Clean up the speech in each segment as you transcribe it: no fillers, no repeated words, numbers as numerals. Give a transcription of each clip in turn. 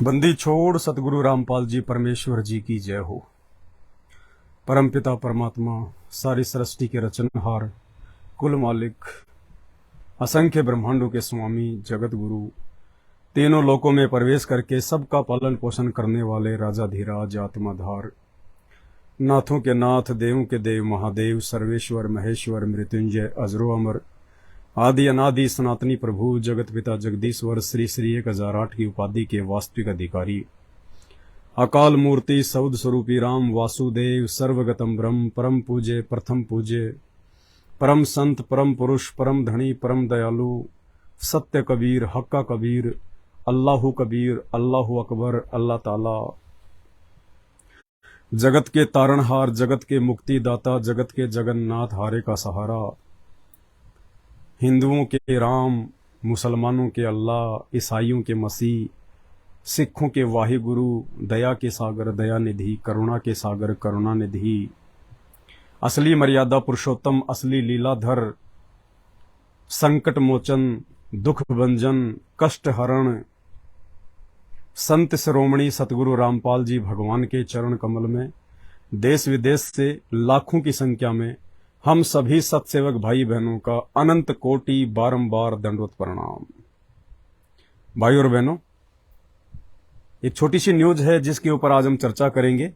बंदी छोड़ सतगुरु रामपाल जी परमेश्वर जी की जय हो। परमपिता परमात्मा सारी सृष्टि के रचनहार कुल मालिक असंख्य ब्रह्मांडों के स्वामी जगत गुरु तीनों लोकों में प्रवेश करके सबका पालन पोषण करने वाले राजाधिराज आत्माधार नाथों के नाथ देवों के देव महादेव सर्वेश्वर महेश्वर मृत्युंजय अजरो अमर आदि अनादि सनातनी प्रभु जगत पिता जगदीश्वर श्री श्री 1008 की उपाधि के वास्तविक अधिकारी अकाल मूर्ति सौद स्वरूपी राम वासुदेव सर्वगतम ब्रह्म परम पूज्य प्रथम पूज्य परम संत परम पुरुष परम धनी परम दयालु सत्य कबीर हक्का कबीर अल्लाहु कबीर अल्लाहु अकबर अल्लाह ताला जगत के तारणहार जगत के मुक्तिदाता जगत के जगन्नाथ हारे का सहारा हिंदुओं के राम मुसलमानों के अल्लाह ईसाइयों के मसीह सिखों के वाहिगुरु दया के सागर दया निधि करुणा के सागर करुणा निधि असली मर्यादा पुरुषोत्तम असली लीलाधर संकट मोचन दुख भंजन कष्ट हरण संत शिरोमणि सतगुरु रामपाल जी भगवान के चरण कमल में देश विदेश से लाखों की संख्या में हम सभी सत्सेवक भाई बहनों का अनंत कोटि बारंबार दंडवत प्रणाम। भाई और बहनों, एक छोटी सी न्यूज है जिसके ऊपर आज हम चर्चा करेंगे।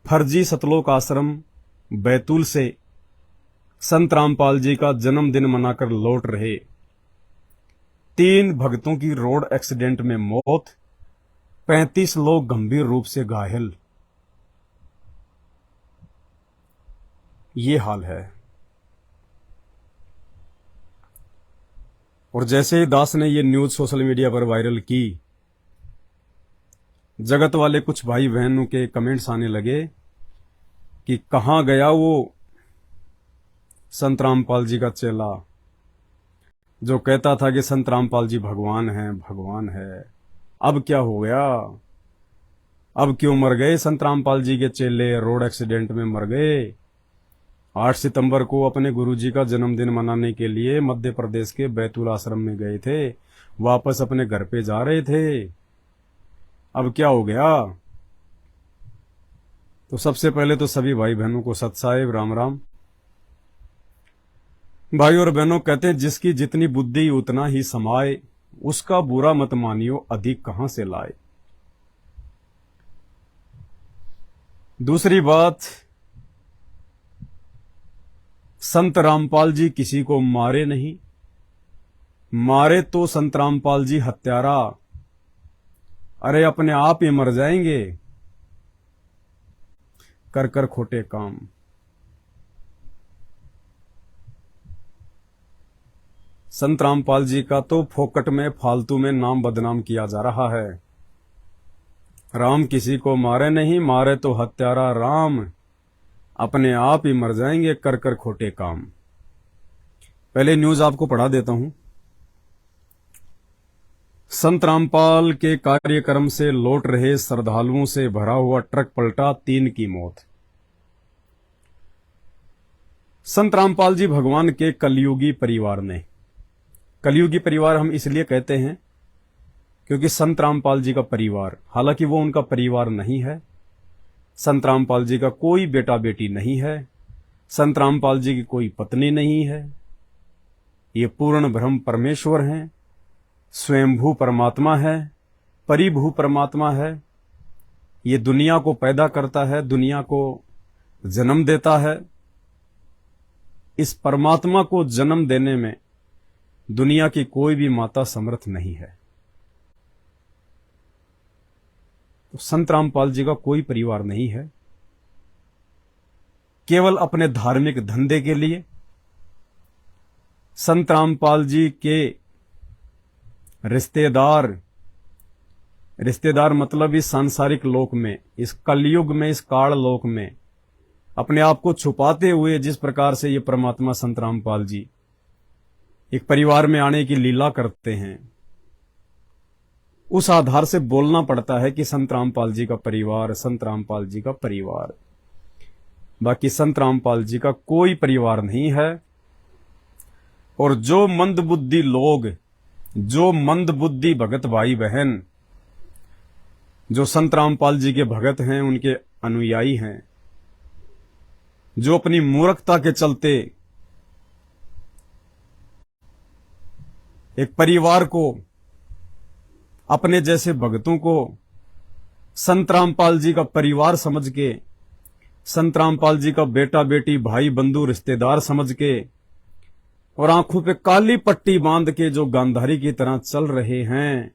फर्जी सतलोक आश्रम बैतूल से संत रामपाल जी का जन्मदिन मनाकर लौट रहे 3 भक्तों की रोड एक्सीडेंट में मौत, 35 लोग गंभीर रूप से घायल। ये हाल है। और जैसे ही दास ने ये न्यूज सोशल मीडिया पर वायरल की, जगत वाले कुछ भाई बहनों के कमेंट्स आने लगे कि कहां गया वो संत रामपाल जी का चेला जो कहता था कि संत रामपाल जी भगवान है भगवान है। अब क्या हो गया? अब क्यों मर गए संत रामपाल जी के चेले? रोड एक्सीडेंट में मर गए। 8 सितंबर को अपने गुरुजी का जन्मदिन मनाने के लिए मध्य प्रदेश के बैतूल आश्रम में गए थे, वापस अपने घर पे जा रहे थे। अब क्या हो गया? तो सबसे पहले तो सभी भाई बहनों को सत साहिब राम राम। भाई और बहनों, कहते हैं जिसकी जितनी बुद्धि उतना ही समाए, उसका बुरा मत मानियो अधिक कहां से लाए। दूसरी बात, संत रामपाल जी किसी को मारे नहीं, मारे तो संत रामपाल जी हत्यारा, अरे अपने आप ही मर जाएंगे कर कर खोटे काम। संत रामपाल जी का तो फोकट में फालतू में नाम बदनाम किया जा रहा है। राम किसी को मारे नहीं, मारे तो हत्यारा राम, अपने आप ही मर जाएंगे कर कर खोटे काम। पहले न्यूज आपको पढ़ा देता हूं। संत रामपाल के कार्यक्रम से लौट रहे श्रद्धालुओं से भरा हुआ ट्रक पलटा, 3 की मौत। संत रामपाल जी भगवान के कलयुगी परिवार ने, कलयुगी परिवार हम इसलिए कहते हैं क्योंकि संत रामपाल जी का परिवार, हालांकि वो उनका परिवार नहीं है, संत रामपाल जी का कोई बेटा बेटी नहीं है, संत रामपाल जी की कोई पत्नी नहीं है, ये पूर्ण ब्रह्म परमेश्वर हैं, स्वयंभू परमात्मा है, परिभू परमात्मा है। ये दुनिया को पैदा करता है, दुनिया को जन्म देता है। इस परमात्मा को जन्म देने में दुनिया की कोई भी माता समर्थ नहीं है। तो संत रामपाल जी का कोई परिवार नहीं है। केवल अपने धार्मिक धंधे के लिए संत रामपाल जी के रिश्तेदार मतलब इस सांसारिक लोक में, इस कलयुग में, इस काल लोक में अपने आप को छुपाते हुए, जिस प्रकार से ये परमात्मा संत रामपाल जी एक परिवार में आने की लीला करते हैं, उस आधार से बोलना पड़ता है कि संत रामपाल जी का परिवार, संत रामपाल जी का परिवार। बाकी संत रामपाल जी का कोई परिवार नहीं है। और जो मंदबुद्धि लोग जो मंद बुद्धि भगत भाई बहन, जो संत रामपाल जी के भगत हैं, उनके अनुयायी हैं, जो अपनी मूर्खता के चलते एक परिवार को, अपने जैसे भक्तों को संत रामपाल जी का परिवार समझ के, संत रामपाल जी का बेटा बेटी भाई बंधु रिश्तेदार समझ के, और आंखों पे काली पट्टी बांध के जो गांधारी की तरह चल रहे हैं,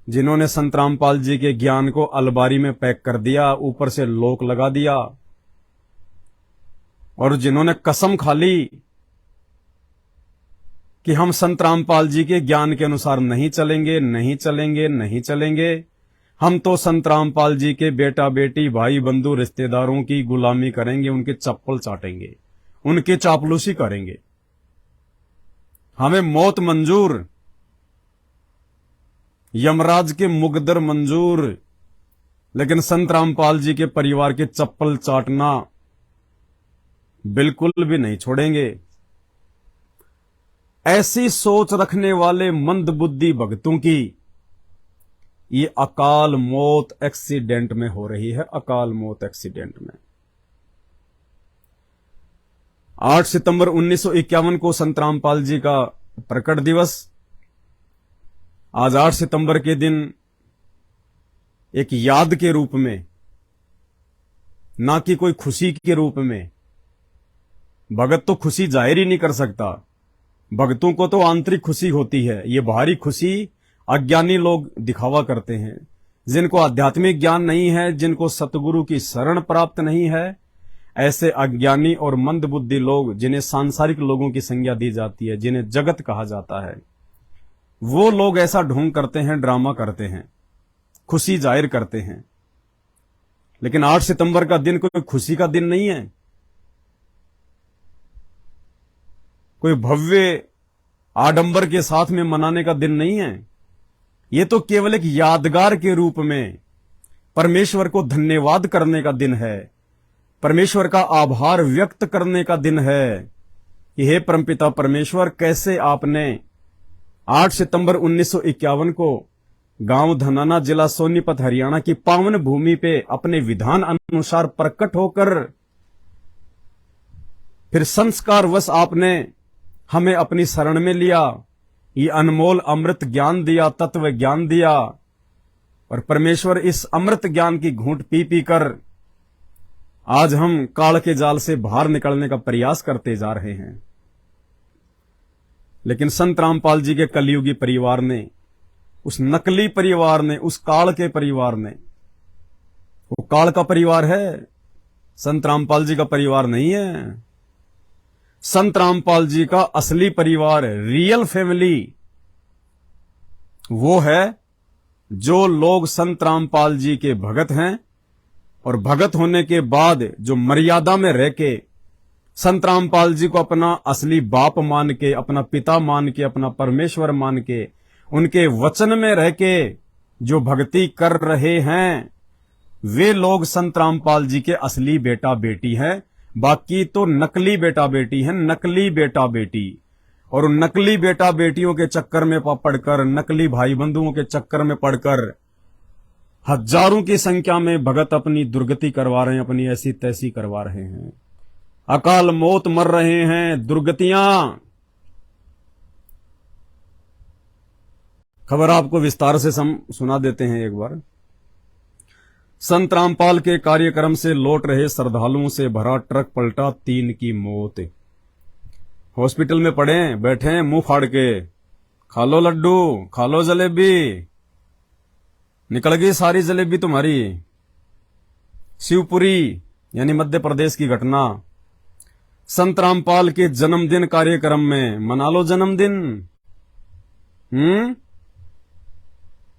जिन्होंने संत रामपाल जी के ज्ञान को अलमारी में पैक कर दिया, ऊपर से लोक लगा दिया, और जिन्होंने कसम खा ली कि हम संत रामपाल जी के ज्ञान के अनुसार नहीं चलेंगे, नहीं चलेंगे, नहीं चलेंगे, हम तो संत रामपाल जी के बेटा बेटी भाई बंधु रिश्तेदारों की गुलामी करेंगे, उनके चप्पल चाटेंगे, उनकी चापलूसी करेंगे, हमें मौत मंजूर, यमराज के मुकद्दर मंजूर, लेकिन संत रामपाल जी के परिवार के चप्पल चाटना बिल्कुल भी नहीं छोड़ेंगे। ऐसी सोच रखने वाले मंद बुद्धि भक्तों की ये अकाल मौत एक्सीडेंट में हो रही है, अकाल मौत एक्सीडेंट में। 8 सितंबर 1951 को संत रामपाल जी का प्रकट दिवस। आज 8 सितंबर के दिन एक याद के रूप में, ना कि कोई खुशी के रूप में, भगत तो खुशी जाहिर ही नहीं कर सकता, भक्तों को तो आंतरिक खुशी होती है, ये बाहरी खुशी अज्ञानी लोग दिखावा करते हैं। जिनको आध्यात्मिक ज्ञान नहीं है, जिनको सतगुरु की शरण प्राप्त नहीं है, ऐसे अज्ञानी और मंद बुद्धि लोग, जिन्हें सांसारिक लोगों की संज्ञा दी जाती है, जिन्हें जगत कहा जाता है, वो लोग ऐसा ढोंग करते हैं, ड्रामा करते हैं, खुशी जाहिर करते हैं। लेकिन 8 सितंबर का दिन कोई खुशी का दिन नहीं है, कोई भव्य आडंबर के साथ में मनाने का दिन नहीं है। ये तो केवल एक यादगार के रूप में परमेश्वर को धन्यवाद करने का दिन है, परमेश्वर का आभार व्यक्त करने का दिन है कि हे परमपिता परमेश्वर, कैसे आपने 8 सितंबर 1951 को गांव धनाना, जिला सोनीपत, हरियाणा की पावन भूमि पे अपने विधान अनुसार प्रकट होकर फिर संस्कारवश आपने हमें अपनी शरण में लिया, ये अनमोल अमृत ज्ञान दिया, तत्व ज्ञान दिया, और परमेश्वर इस अमृत ज्ञान की घूंट पी पी कर आज हम काल के जाल से बाहर निकलने का प्रयास करते जा रहे हैं। लेकिन संत रामपाल जी के कलयुगी परिवार ने, उस नकली परिवार ने, उस काल के परिवार ने, वो काल का परिवार है, संत रामपाल जी का परिवार नहीं है। संत रामपाल जी का असली परिवार, रियल फैमिली, वो है जो लोग संत रामपाल जी के भगत हैं, और भगत होने के बाद जो मर्यादा में रह के संत रामपाल जी को अपना असली बाप मान के, अपना पिता मान के, अपना परमेश्वर मान के, उनके वचन में रह के जो भक्ति कर रहे हैं, वे लोग संत रामपाल जी के असली बेटा बेटी हैं। बाकी तो नकली बेटा बेटी हैं, नकली बेटा बेटी। और उन नकली बेटा बेटियों के चक्कर में पड़कर, नकली भाई बंधुओं के चक्कर में पड़कर हजारों की संख्या में भगत अपनी दुर्गति करवा रहे हैं, अपनी ऐसी तैसी करवा रहे हैं, अकाल मौत मर रहे हैं, दुर्गतियां। खबर आपको विस्तार से सुना देते हैं एक बार। संत रामपाल के कार्यक्रम से लौट रहे श्रद्धालुओं से भरा ट्रक पलटा, 3 की मौत। हॉस्पिटल में पड़े बैठे मुंह फाड़ के, खा लो लड्डू, खा लो जलेबी, निकल गई सारी जलेबी तुम्हारी। शिवपुरी यानी मध्य प्रदेश की घटना। संत रामपाल के जन्मदिन कार्यक्रम में, मना लो जन्मदिन।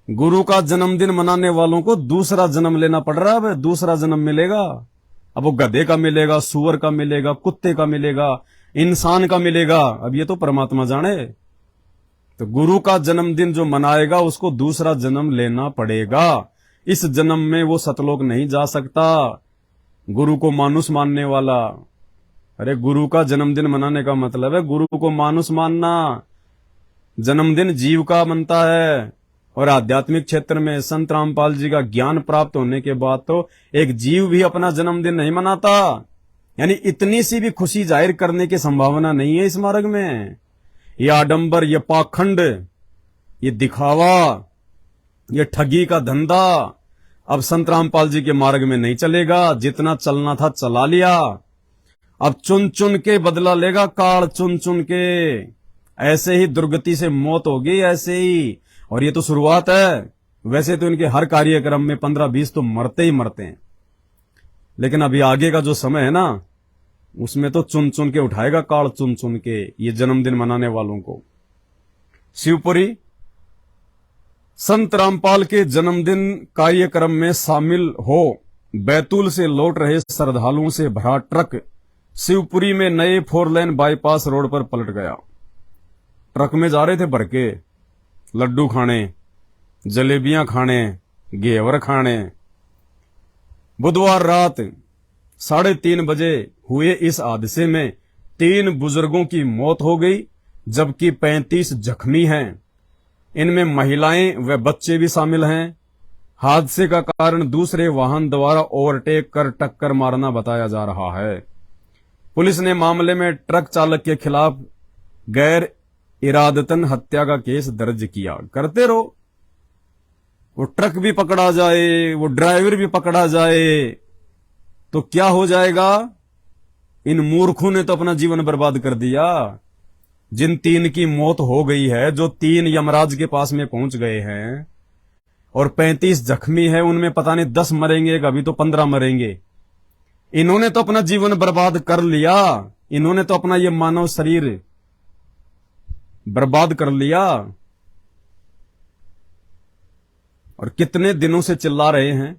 गुरु का जन्मदिन मनाने वालों को दूसरा जन्म लेना पड़ रहा है, दूसरा जन्म मिलेगा। अब वो गधे का मिलेगा, सुअर का मिलेगा, कुत्ते का मिलेगा, इंसान का मिलेगा, अब ये तो परमात्मा जाने। तो गुरु का जन्मदिन जो मनाएगा उसको दूसरा जन्म लेना पड़ेगा। इस जन्म में वो सतलोक नहीं जा सकता। गुरु को मानुष मानने वाला, अरे गुरु का जन्मदिन मनाने का मतलब है गुरु को मानुष मानना। जन्मदिन जीव का बनता है। और आध्यात्मिक क्षेत्र में संत रामपाल जी का ज्ञान प्राप्त होने के बाद तो एक जीव भी अपना जन्मदिन नहीं मनाता। यानी इतनी सी भी खुशी जाहिर करने की संभावना नहीं है इस मार्ग में। ये आडंबर, ये पाखंड, ये दिखावा, ये ठगी का धंधा अब संत रामपाल जी के मार्ग में नहीं चलेगा। जितना चलना था चला लिया, अब चुन चुन के बदला लेगा काल, चुन चुन के। ऐसे ही दुर्गति से मौत होगी, ऐसे ही। और ये तो शुरुआत है। वैसे तो इनके हर कार्यक्रम में 15-20 तो मरते ही मरते हैं, लेकिन अभी आगे का जो समय है ना, उसमें तो चुन चुन के उठाएगा काल, चुन चुन के, ये जन्मदिन मनाने वालों को। शिवपुरी संत रामपाल के जन्मदिन कार्यक्रम में शामिल हो बैतूल से लौट रहे श्रद्धालुओं से भरा ट्रक शिवपुरी में नए 4 लेन बाईपास रोड पर पलट गया। ट्रक में जा रहे थे भर के लड्डू खाने, जलेबियां खाने, घेवर खाने। बुधवार रात 3:30 बजे हुए इस हादसे में 3 बुजुर्गों की मौत हो गई, जबकि 35 जख्मी हैं। इनमें महिलाएं व बच्चे भी शामिल हैं। हादसे का कारण दूसरे वाहन द्वारा ओवरटेक कर टक्कर मारना बताया जा रहा है। पुलिस ने मामले में ट्रक चालक के खिलाफ गैर इरादतन हत्या का केस दर्ज किया। करते रहो, वो ट्रक भी पकड़ा जाए, वो ड्राइवर भी पकड़ा जाए तो क्या हो जाएगा? इन मूर्खों ने तो अपना जीवन बर्बाद कर दिया। जिन 3 की मौत हो गई है, जो 3 यमराज के पास में पहुंच गए हैं, और 35 जख्मी है, उनमें पता नहीं 10 मरेंगे, कभी तो 15 मरेंगे। इन्होंने तो अपना जीवन बर्बाद कर लिया। इन्होंने तो अपना ये मानव शरीर बर्बाद कर लिया। और कितने दिनों से चिल्ला रहे हैं।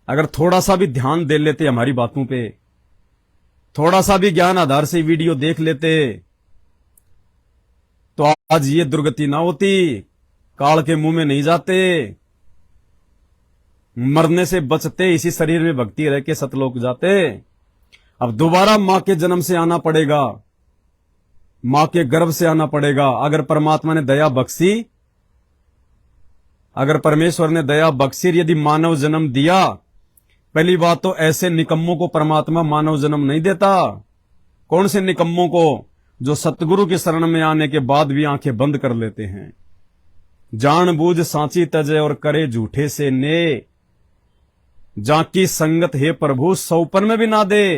अगर थोड़ा सा भी ध्यान दे लेते हमारी बातों पे, थोड़ा सा भी ज्ञान आधार से वीडियो देख लेते, तो आज ये दुर्गति ना होती। काल के मुंह में नहीं जाते, मरने से बचते, इसी शरीर में भक्ति रह के सतलोक जाते। अब दोबारा मां के जन्म से आना पड़ेगा, मां के गर्भ से आना पड़ेगा। अगर परमात्मा ने दया बख्शी, अगर परमेश्वर ने दया बख्शी, यदि मानव जन्म दिया, पहली बात तो ऐसे निकम्मों को परमात्मा मानव जन्म नहीं देता। कौन से निकम्मों को? जो सतगुरु की शरण में आने के बाद भी आंखें बंद कर लेते हैं। जानबूझ सांची तजे और करे झूठे से ने, जाकी संगत है प्रभु सौपन में भी ना दे।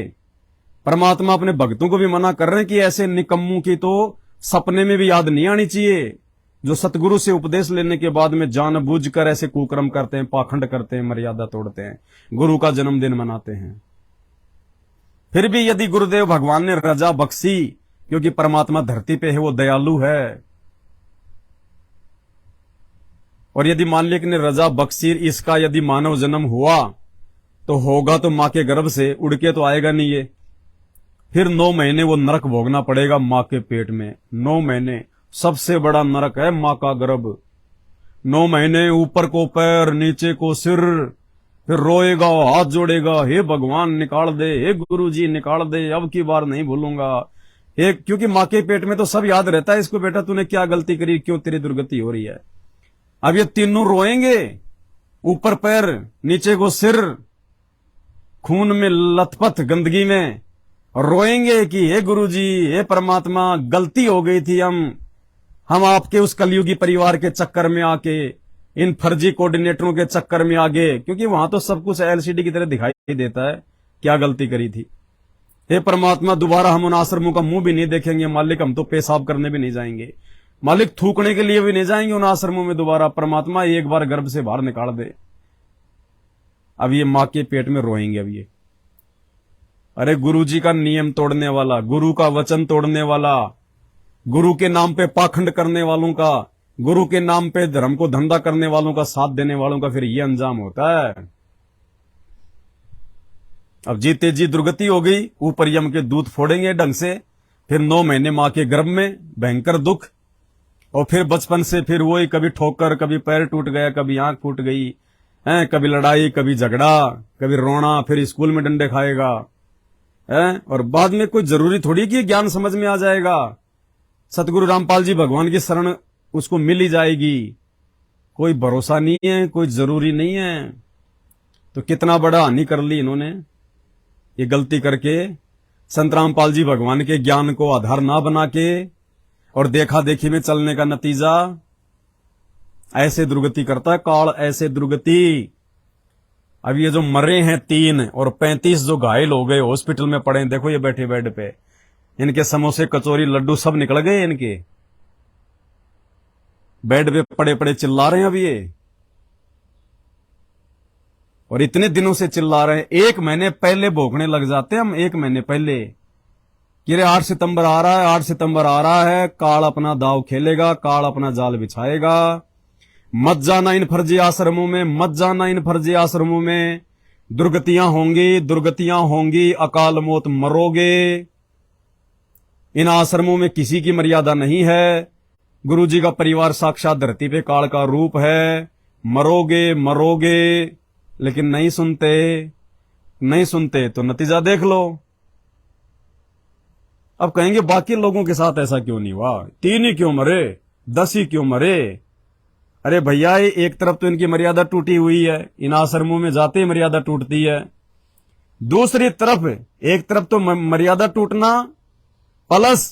परमात्मा अपने भक्तों को भी मना कर रहे हैं कि ऐसे निकम्मों की तो सपने में भी याद नहीं आनी चाहिए, जो सतगुरु से उपदेश लेने के बाद में जानबूझकर ऐसे कुकर्म करते हैं, पाखंड करते हैं, मर्यादा तोड़ते हैं, गुरु का जन्मदिन मनाते हैं। फिर भी यदि गुरुदेव भगवान ने रजा बख्शी, क्योंकि परमात्मा धरती पे है, वो दयालु है, और यदि मालिक ने रजा बख्शी, इसका यदि मानव जन्म हुआ तो होगा तो मां के गर्भ से, उड़ के तो आएगा नहीं ये। फिर 9 महीने वो नरक भोगना पड़ेगा मां के पेट में। 9 महीने सबसे बड़ा नरक है मां का गर्भ। 9 महीने ऊपर को पैर, नीचे को सिर, फिर रोएगा, हाथ जोड़ेगा, हे भगवान निकाल दे, हे गुरुजी निकाल दे, अब की बार नहीं भूलूंगा। क्योंकि मां के पेट में तो सब याद रहता है इसको, बेटा तूने क्या गलती करी, क्यों तेरी दुर्गति हो रही है। अब ये तीनों रोएंगे, ऊपर पैर, नीचे को सिर, खून में लथपथ गंदगी में, और रोएंगे कि हे गुरुजी, हे परमात्मा, गलती हो गई थी, हम आपके उस कलयुगी परिवार के चक्कर में आके, इन फर्जी कोऑर्डिनेटरों के चक्कर में आ गए। क्योंकि वहां तो सब कुछ एलसीडी की तरह दिखाई देता है, क्या गलती करी थी। हे परमात्मा, दोबारा हम उन आश्रमों का मुंह भी नहीं देखेंगे मालिक। हम तो पेशाब करने भी नहीं जाएंगे मालिक, थूकने के लिए भी नहीं जाएंगे उन आश्रमों में दोबारा। परमात्मा एक बार गर्भ से बाहर निकाल दे। अब ये मां के पेट में रोएंगे। अब ये, अरे गुरुजी का नियम तोड़ने वाला, गुरु का वचन तोड़ने वाला, गुरु के नाम पे पाखंड करने वालों का, गुरु के नाम पे धर्म को धंधा करने वालों का, साथ देने वालों का फिर ये अंजाम होता है। अब जीते जी दुर्गति हो गई, ऊपर यम के दूत फोड़ेंगे ढंग से। फिर 9 महीने मां के गर्भ में भयंकर दुख, और फिर बचपन से फिर वही, कभी ठोकर, कभी पैर टूट गया, कभी आंख फूट गई है, कभी लड़ाई, कभी झगड़ा, कभी रोना, फिर स्कूल में डंडे खाएगा है। और बाद में कोई जरूरी थोड़ी कि ज्ञान समझ में आ जाएगा। सतगुरु रामपाल जी भगवान की शरण उसको मिल ही जाएगी, कोई भरोसा नहीं है, कोई जरूरी नहीं है। तो कितना बड़ा हानि कर ली इन्होंने ये गलती करके, संत रामपाल जी भगवान के ज्ञान को आधार ना बना के और देखा देखी में चलने का नतीजा ऐसे दुर्गति करता है काल, ऐसे दुर्गति। अब ये जो मरे हैं 3 और 35 जो घायल हो गए हॉस्पिटल में पड़े, देखो ये बैठे बेड पे, इनके समोसे कचौरी लड्डू सब निकल गए, इनके बेड पे पड़े पड़े चिल्ला रहे हैं अब ये, और इतने दिनों से चिल्ला रहे हैं। 1 महीने पहले भोंकने लग जाते हैं हम, 1 महीने पहले कि रे 8 सितंबर आ रहा है, 8 सितंबर आ रहा है, काल अपना दाव खेलेगा, काल अपना जाल बिछाएगा, मत जाना इन फर्जी आश्रमों में, मत जाना इन फर्जी आश्रमों में, दुर्गतियां होंगी, दुर्गतियां होंगी, अकाल मौत मरोगे, इन आश्रमों में किसी की मर्यादा नहीं है, गुरुजी का परिवार साक्षात धरती पे काल का रूप है, मरोगे मरोगे। लेकिन नहीं सुनते, नहीं सुनते तो नतीजा देख लो। अब कहेंगे बाकी लोगों के साथ ऐसा क्यों नहीं हुआ, 3 ही क्यों मरे, 10 ही क्यों मरे। अरे भैया एक तरफ तो इनकी मर्यादा टूटी हुई है, इन आश्रमों में जाते ही मर्यादा टूटती है, दूसरी तरफ एक तरफ तो मर्यादा टूटना प्लस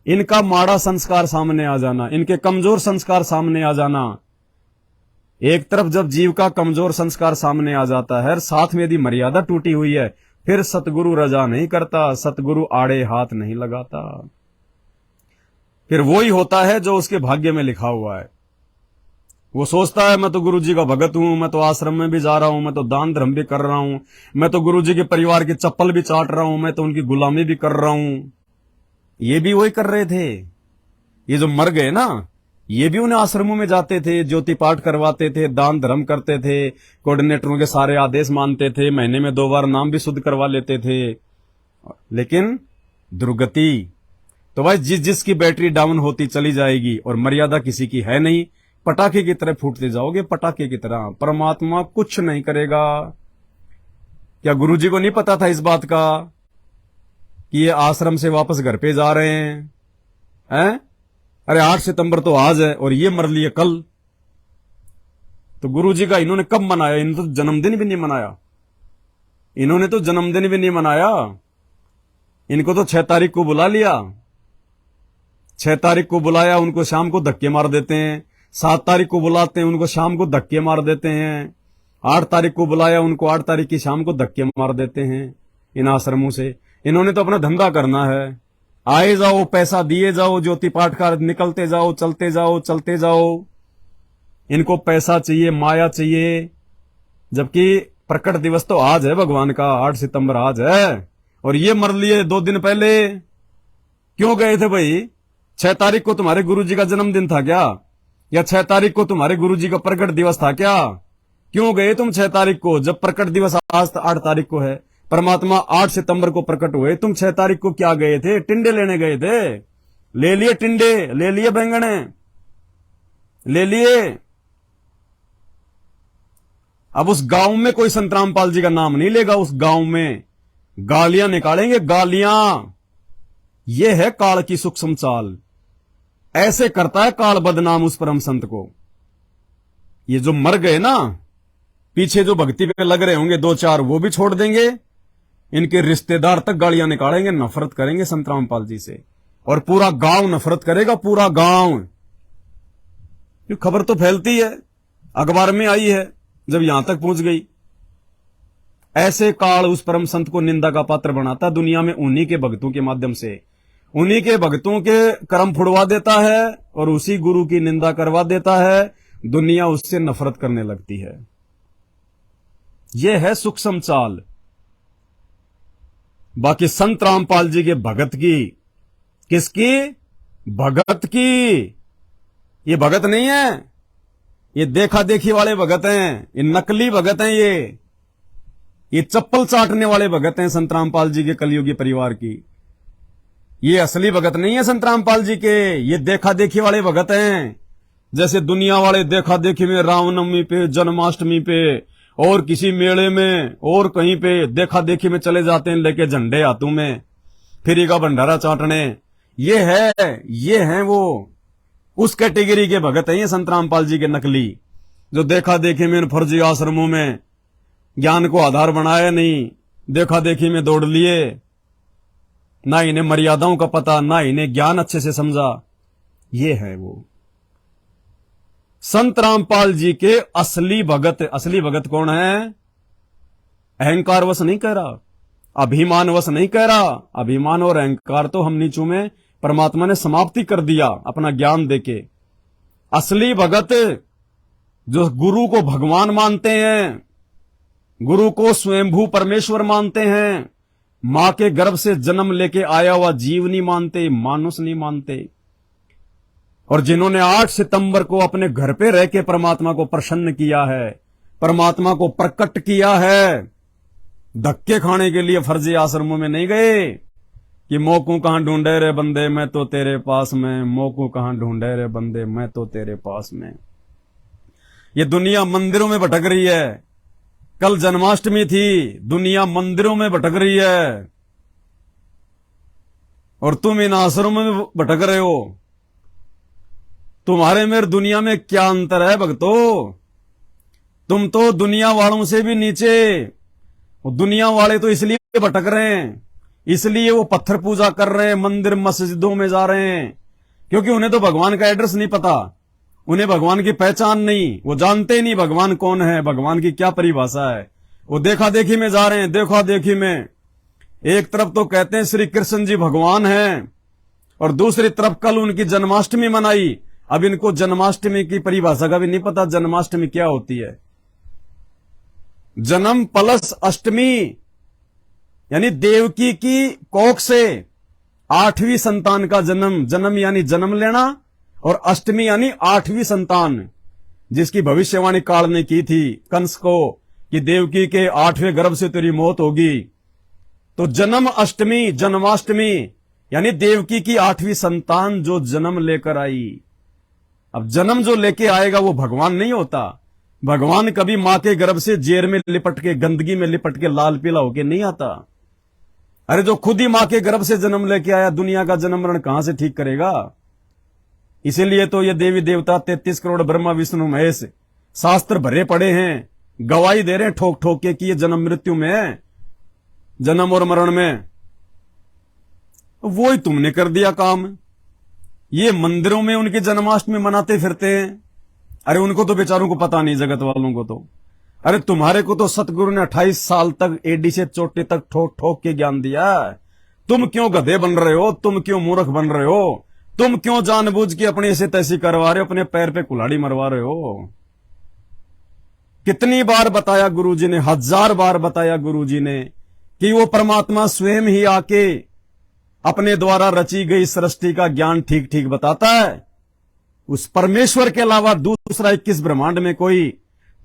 इनका माड़ा संस्कार सामने आ जाना, इनके कमजोर संस्कार सामने आ जाना। एक तरफ जब जीव का कमजोर संस्कार सामने आ जाता है, साथ में यदि मर्यादा टूटी हुई है, फिर सतगुरु रजा नहीं करता, सतगुरु आड़े हाथ नहीं लगाता, फिर वो ही होता है जो उसके भाग्य में लिखा हुआ है। वो सोचता है मैं तो गुरुजी का भगत हूं, मैं तो आश्रम में भी जा रहा हूं, मैं तो दान धर्म भी कर रहा हूं, मैं तो गुरुजी के परिवार की चप्पल भी चाट रहा हूं, मैं तो उनकी गुलामी भी कर रहा हूं। ये भी वही कर रहे थे, ये जो मर गए ना, ये भी उन्हें आश्रमों में जाते थे, ज्योति पाठ करवाते थे, दान धर्म करते थे, कोऑर्डिनेटरों के सारे आदेश मानते थे, महीने में 2 बार नाम भी शुद्ध करवा लेते थे। लेकिन दुर्गति तो भाई जिसकी बैटरी डाउन होती चली जाएगी और मर्यादा किसी की है नहीं, पटाखे की तरह फूटते जाओगे, पटाखे की तरह। परमात्मा कुछ नहीं करेगा। क्या गुरुजी को नहीं पता था इस बात का कि ये आश्रम से वापस घर पे जा रहे हैं? अरे 8 सितंबर तो आज है और ये मर लिए कल। तो गुरुजी का इन्होंने कब मनाया? इन्होंने तो जन्मदिन भी नहीं मनाया, इन्होंने तो जन्मदिन भी नहीं मनाया। इनको तो 6 तारीख को बुला लिया, 6 तारीख को बुलाया, उनको शाम को धक्के मार देते हैं। 7 तारीख को बुलाते हैं, उनको शाम को धक्के मार देते हैं। 8 तारीख को बुलाया, उनको 8 तारीख की शाम को धक्के मार देते हैं। इन आश्रमों से इन्होंने तो अपना धंधा करना है, आए जाओ, पैसा दिए जाओ, ज्योति पाठ का निकलते जाओ, चलते जाओ, चलते जाओ। इनको पैसा चाहिए, माया चाहिए। जबकि प्रकट दिवस तो आज है भगवान का, 8 सितंबर आज है, और ये मर लिए 2 दिन पहले। क्यों गए थे भाई? 6 तारीख को तुम्हारे गुरुजी का जन्मदिन था क्या? या 6 तारीख को तुम्हारे गुरुजी का प्रकट दिवस था क्या? क्यों गए तुम 6 तारीख को, जब प्रकट दिवस आज 8 तारीख को है? परमात्मा 8 सितंबर को प्रकट हुए, तुम 6 तारीख को क्या गए थे? टिंडे लेने गए थे, ले लिए टिंडे, ले लिए बैंगने, ले लिए। अब उस गांव में कोई संत रामपाल जी का नाम नहीं लेगा, उस गांव में गालियां निकालेंगे, गालियां। यह है काल की सूक्ष्म चाल। ऐसे करता है काल बदनाम उस परम संत को। ये जो मर गए ना, पीछे जो भक्ति पे लग रहे होंगे 2-4, वो भी छोड़ देंगे। इनके रिश्तेदार तक गालियां निकालेंगे, नफरत करेंगे संत रामपाल जी से, और पूरा गांव नफरत करेगा, पूरा गांव। खबर तो फैलती है, अखबार में आई है, जब यहां तक पहुंच गई। ऐसे काल उस परम संत को निंदा का पात्र बनाता दुनिया में, उन्हीं के भक्तों के माध्यम से, उन्हीं के भक्तों के कर्म फुड़वा देता है और उसी गुरु की निंदा करवा देता है। दुनिया उससे नफरत करने लगती है। यह है सूक्ष्म चाल। बाकी संत रामपाल जी के भगत की, किसकी? भगत की। ये भगत नहीं है, ये देखा देखी वाले भगत हैं, ये नकली भगत हैं, ये चप्पल चाटने वाले भगत हैं संत रामपाल जी के कलयुगी परिवार की। ये असली भगत नहीं है संत रामपाल जी के, ये देखा देखी वाले भगत हैं। जैसे दुनिया वाले देखा देखी में रामनवमी पे, जन्माष्टमी पे और किसी मेले में और कहीं पे देखा देखी में चले जाते हैं लेके झंडे हाथों में, फ्री का भंडारा चाटने। ये है वो उस कैटेगरी के भगत हैं ये संत रामपाल जी के नकली, जो देखा देखी में इन फर्जी आश्रमों में ज्ञान को आधार बनाया नहीं, देखा देखी में दौड़ लिए, ना इन्हें मर्यादाओं का पता, ना इन्हें ज्ञान अच्छे से समझा। ये है वो संत रामपाल जी के असली भगत। असली भगत कौन है? अहंकारवश नहीं कह रहा, अभिमानवश नहीं कह रहा। अभिमान और अहंकार तो हम नीचों में परमात्मा ने समाप्ति कर दिया अपना ज्ञान देके। असली भगत जो गुरु को भगवान मानते हैं, गुरु को स्वयंभू परमेश्वर मानते हैं, मां के गर्भ से जन्म लेके आया हुआ जीव नहीं मानते, मानुष नहीं मानते, और जिन्होंने 8 सितंबर को अपने घर पे रह के परमात्मा को प्रसन्न किया है, परमात्मा को प्रकट किया है, धक्के खाने के लिए फर्जी आश्रमों में नहीं गए कि मोकू कहां ढूंढे रे बंदे मैं तो तेरे पास में, मोकू कहां ढूंढे रे बंदे मैं तो तेरे पास में। ये दुनिया मंदिरों में भटक रही है। कल जन्माष्टमी थी, दुनिया मंदिरों में भटक रही है और तुम इन आश्रमों में भटक रहे हो। तुम्हारे मेरे दुनिया में क्या अंतर है भक्तों? तुम तो दुनिया वालों से भी नीचे। दुनिया वाले तो इसलिए भटक रहे हैं, इसलिए वो पत्थर पूजा कर रहे हैं, मंदिर मस्जिदों में जा रहे हैं, क्योंकि उन्हें तो भगवान का एड्रेस नहीं पता, उन्हें भगवान की पहचान नहीं, वो जानते नहीं भगवान कौन है, भगवान की क्या परिभाषा है। वो देखा देखी में जा रहे हैं, देखा देखी में। एक तरफ तो कहते हैं श्री कृष्ण जी भगवान हैं और दूसरी तरफ कल उनकी जन्माष्टमी मनाई। अब इनको जन्माष्टमी की परिभाषा का भी नहीं पता, जन्माष्टमी क्या होती है। जन्म प्लस अष्टमी यानी देवकी की कोख से 8वीं संतान का जन्म, जन्म यानी जन्म लेना, और अष्टमी यानी 8वीं संतान, जिसकी भविष्यवाणी काल ने की थी कंस को कि देवकी के 8वें गर्भ से तेरी मौत होगी। तो जन्म अष्टमी, जन्माष्टमी यानी देवकी की 8वीं संतान जो जन्म लेकर आई। अब जन्म जो लेके आएगा वो भगवान नहीं होता। भगवान कभी मां के गर्भ से जेर में लिपट के, गंदगी में लिपट के, लाल पीला होके नहीं आता। अरे जो खुद ही मां के गर्भ से जन्म लेके आया, दुनिया का जन्म मरण कहां से ठीक करेगा? इसीलिए तो ये देवी देवता 33 करोड़ ब्रह्मा विष्णु महेश शास्त्र भरे पड़े हैं, गवाही दे रहे हैं ठोक ठोक के कि ये जन्म मृत्यु में है, जन्म और मरण में। वो ही तुमने कर दिया काम। ये मंदिरों में उनकी जन्माष्टमी मनाते फिरते हैं। अरे उनको तो बेचारों को पता नहीं, जगत वालों को तो। अरे तुम्हारे को तो सतगुरु ने 28 साल तक एडी से चोटी तक ठोक ठोक के ज्ञान दिया। तुम क्यों गधे बन रहे हो? तुम क्यों मूर्ख बन रहे हो? तुम क्यों जानबूझ के अपने ऐसे तैसी करवा रहे हो, अपने पैर पे कुल्हाड़ी मरवा रहे हो? कितनी बार बताया गुरुजी ने, 1000 बार बताया गुरुजी ने कि वो परमात्मा स्वयं ही आके अपने द्वारा रची गई सृष्टि का ज्ञान ठीक ठीक बताता है। उस परमेश्वर के अलावा दूसरा 21 ब्रह्मांड में कोई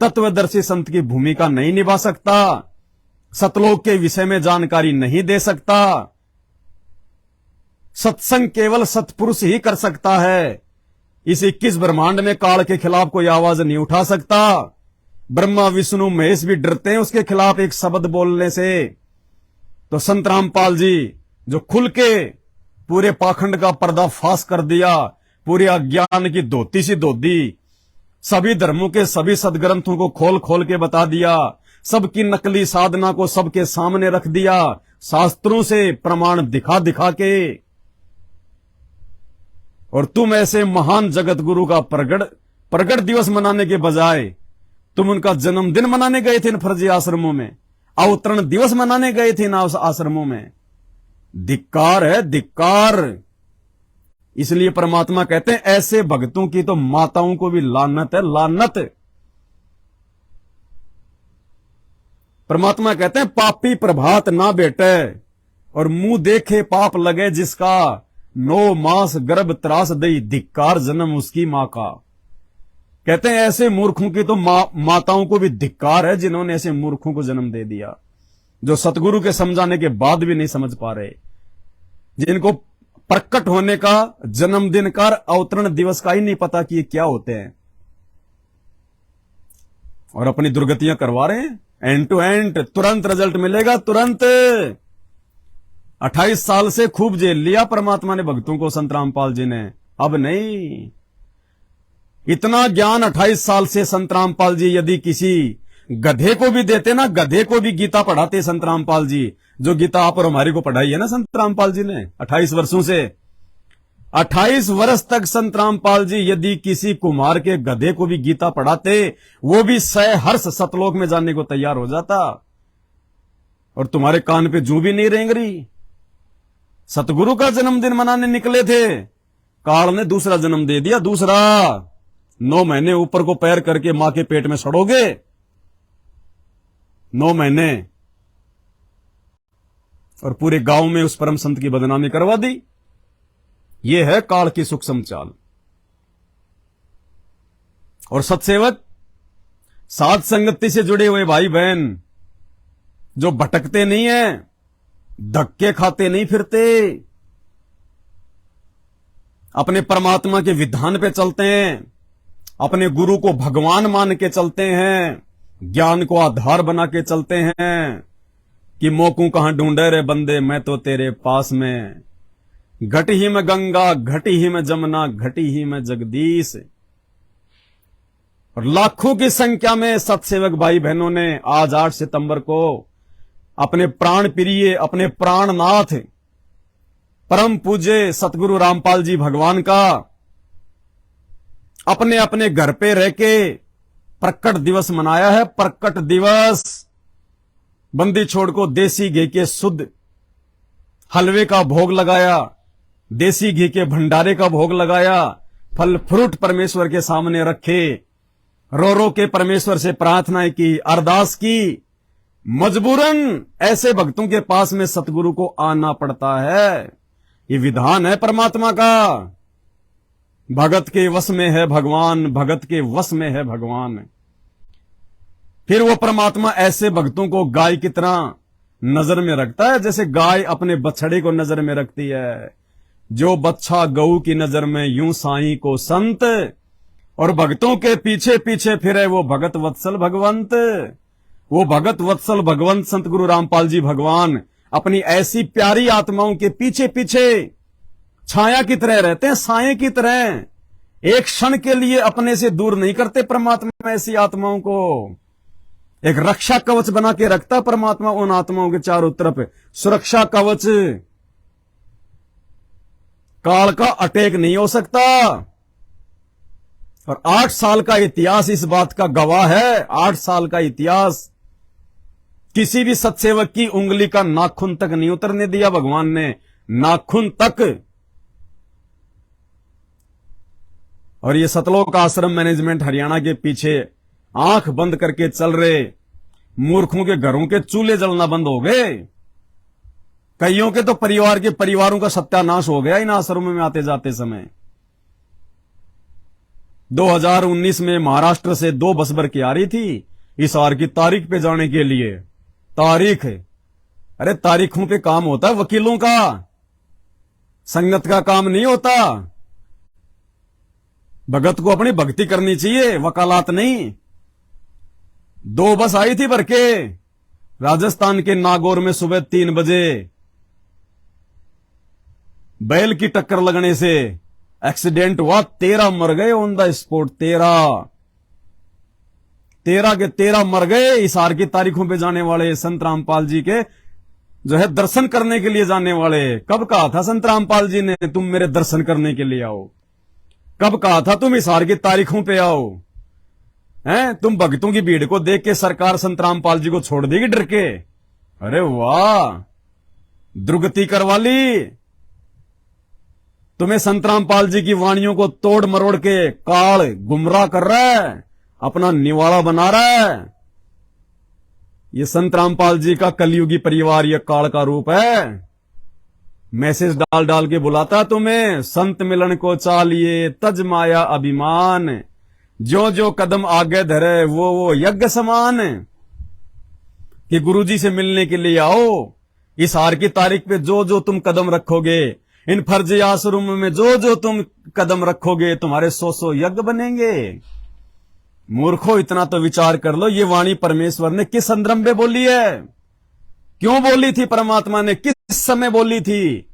तत्वदर्शी संत की भूमिका नहीं निभा सकता, सतलोक के विषय में जानकारी नहीं दे सकता। सत्संग केवल सत्पुरुष ही कर सकता है। इस 21 ब्रह्मांड में काल के खिलाफ कोई आवाज नहीं उठा सकता। ब्रह्मा विष्णु महेश भी डरते हैं उसके खिलाफ एक शब्द बोलने से। तो संत रामपाल जी जो खुल के पूरे पाखंड का पर्दाफाश कर दिया, पूरे अज्ञान की धोती सी धो दी, सभी धर्मों के सभी सदग्रंथों को खोल खोल के बता दिया, सबकी नकली साधना को सबके सामने रख दिया, शास्त्रों से प्रमाण दिखा दिखा के। और तुम ऐसे महान जगत गुरु का प्रगट दिवस मनाने के बजाय तुम उनका जन्मदिन मनाने गए थे इन फर्जी आश्रमों में, अवतरण दिवस मनाने गए थे ना उस आश्रमों में। धिक्कार है, धिक्कार। इसलिए परमात्मा कहते हैं ऐसे भक्तों की तो माताओं को भी लानत है, लानत। परमात्मा कहते हैं पापी प्रभात ना बेटे और मुंह देखे पाप लगे जिसका, 9 मास गर्भ त्रास दई, धिक्कार जन्म उसकी मां का। कहते हैं ऐसे मूर्खों की तो माताओं को भी धिक्कार है जिन्होंने ऐसे मूर्खों को जन्म दे दिया, जो सतगुरु के समझाने के बाद भी नहीं समझ पा रहे, जिनको प्रकट होने का, जन्मदिन का, अवतरण दिवस का ही नहीं पता कि ये क्या होते हैं, और अपनी दुर्गतियां करवा रहे हैं। एंड टू एंड तुरंत रिजल्ट मिलेगा, तुरंत। 28 साल से खूब जेल लिया परमात्मा ने भक्तों को, संत रामपाल जी ने। अब नहीं, इतना ज्ञान 28 साल से संत रामपाल जी यदि किसी गधे को भी देते ना, गधे को भी गीता पढ़ाते संत रामपाल जी, जो गीता आप और हमारी को पढ़ाई है ना संत रामपाल जी ने 28 वर्षों से। 28 वर्ष तक संत रामपाल जी यदि किसी कुमार के गधे को भी गीता पढ़ाते, वो भी सहर्ष सतलोक में जाने को तैयार हो जाता। और तुम्हारे कान पे जू भी नहीं रेंग रही। सतगुरु का जन्मदिन मनाने निकले थे, काल ने दूसरा जन्म दे दिया, दूसरा। 9 महीने ऊपर को पैर करके मां के पेट में सड़ोगे, 9 महीने, और पूरे गांव में उस परम संत की बदनामी करवा दी। यह है काल की सूक्ष्म चाल। और सत्सेवक, साध संगति से जुड़े हुए भाई बहन जो भटकते नहीं है, धक्के खाते नहीं फिरते, अपने परमात्मा के विधान पे चलते हैं, अपने गुरु को भगवान मान के चलते हैं, ज्ञान को आधार बना के चलते हैं कि मोकू कहां ढूंढे रे बंदे, मैं तो तेरे पास में, घट ही में गंगा, घटी ही में जमुना, घटी ही में जगदीश। और लाखों की संख्या में सत्सेवक भाई बहनों ने आज 8 सितंबर को अपने प्राण प्रिय, अपने प्राणनाथ परम पूज्य सतगुरु रामपाल जी भगवान का अपने अपने घर पे रह के प्रकट दिवस मनाया है। प्रकट दिवस, बंदी छोड़ को देसी घी के शुद्ध हलवे का भोग लगाया, देसी घी के भंडारे का भोग लगाया, फल फ्रूट परमेश्वर के सामने रखे, रो रो के परमेश्वर से प्रार्थना की, अरदास की। मजबूरन ऐसे भक्तों के पास में सतगुरु को आना पड़ता है। ये विधान है परमात्मा का। भगत के वश में है भगवान, भगत के वश में है भगवान। फिर वो परमात्मा ऐसे भक्तों को गाय की तरह नजर में रखता है, जैसे गाय अपने बछड़े को नजर में रखती है। जो बच्चा गऊ की नजर में, यूं साईं को संत, और भक्तों के पीछे पीछे फिरे वो भगत वत्सल भगवंत। वो भगत वत्सल भगवंत संत गुरु रामपाल जी भगवान अपनी ऐसी प्यारी आत्माओं के पीछे पीछे छाया की तरह रहते हैं, साये की तरह। एक क्षण के लिए अपने से दूर नहीं करते परमात्मा ऐसी आत्माओं को। एक रक्षा कवच बना के रखता परमात्मा उन आत्माओं के चारों तरफ, सुरक्षा कवच। काल का अटैक नहीं हो सकता। और 8 साल का इतिहास इस बात का गवाह है। 8 साल का इतिहास, किसी भी सत्सेवक की उंगली का नाखून तक नहीं उतरने दिया भगवान ने, नाखून तक। और ये सतलोक आश्रम मैनेजमेंट हरियाणा के पीछे आंख बंद करके चल रहे मूर्खों के घरों के चूल्हे जलना बंद हो गए। कईयों के तो परिवारों का सत्यानाश हो गया इन आश्रमों में आते जाते समय। 2019 में महाराष्ट्र से 2 बस भर के आ रही थी हिसार की तारीख पे जाने के लिए। तारीख, अरे तारीखों पे काम होता है वकीलों का, संगत का काम नहीं होता। भगत को अपनी भक्ति करनी चाहिए, वकालत नहीं। 2 बस आई थी भर के राजस्थान के नागौर में सुबह 3 बजे। बैल की टक्कर लगने से एक्सीडेंट हुआ, 13 मर गए ऑन द स्पॉट। 13 के 13 मर गए। हिसार की तारीखों पे जाने वाले संत रामपाल जी के जो है दर्शन करने के लिए जाने वाले। कब कहा था संत रामपाल जी ने तुम मेरे दर्शन करने के लिए आओ? कब कहा था तुम हिसार की तारीखों पे आओ? हैं, तुम भक्तों की भीड़ को देख के सरकार संत रामपाल जी को छोड़ देगी डर के? अरे वाह, दुर्गति करवा ली। तुम्हें संत रामपाल जी की वाणियों को तोड़ मरोड़ के काल गुमराह कर रहा है, अपना निवाला बना रहा है। ये संत रामपाल जी का कलयुगी परिवार, ये काल का रूप है। मैसेज डाल डाल के बुलाता तुम्हें, संत मिलन को चालिए तज माया अभिमान, जो जो कदम आगे धरे वो यज्ञ समान। कि गुरुजी से मिलने के लिए आओ। इस हार की तारीख पे जो जो तुम कदम रखोगे, इन फर्जी आश्रम में जो जो तुम कदम रखोगे, तुम्हारे 100 यज्ञ बनेंगे। मूर्खो, इतना तो विचार कर लो, ये वाणी परमेश्वर ने किस संदर्भ में बोली है? क्यों बोली थी परमात्मा ने? किस समय बोली थी।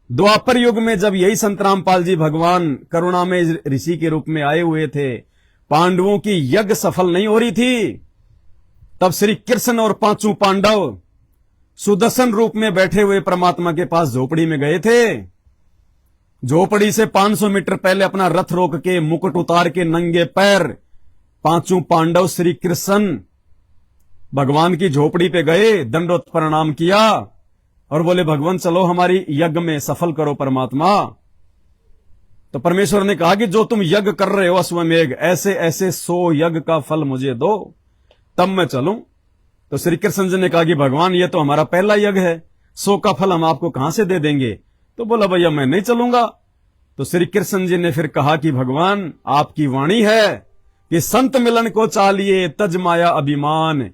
द्वापर युग में जब यही संत रामपाल जी भगवान करुणा में ऋषि के रूप में आए हुए थे, पांडवों की यज्ञ सफल नहीं हो रही थी, तब श्री कृष्ण और पांचों पांडव सुदर्शन रूप में बैठे हुए परमात्मा के पास झोपड़ी में गए थे। झोपड़ी से 500 मीटर पहले अपना रथ रोक के मुकुट उतार के नंगे पैर पांचों पांडव श्री कृष्ण भगवान की झोपड़ी पे गए, दंडोत प्रणाम किया और बोले भगवान चलो हमारी यज्ञ में सफल करो परमात्मा। तो परमेश्वर ने कहा कि जो तुम यज्ञ कर रहे हो अश्वमेघ, ऐसे ऐसे 100 यज्ञ का फल मुझे दो, तब मैं चलूं। तो श्री कृष्ण जी ने कहा कि भगवान ये तो हमारा पहला यज्ञ है, 100 का फल हम आपको कहां से दे देंगे। तो बोला भैया मैं नहीं चलूंगा। तो श्री कृष्ण जी ने फिर कहा कि भगवान आपकी वाणी है कि संत मिलन को चालिए तज माया अभिमान,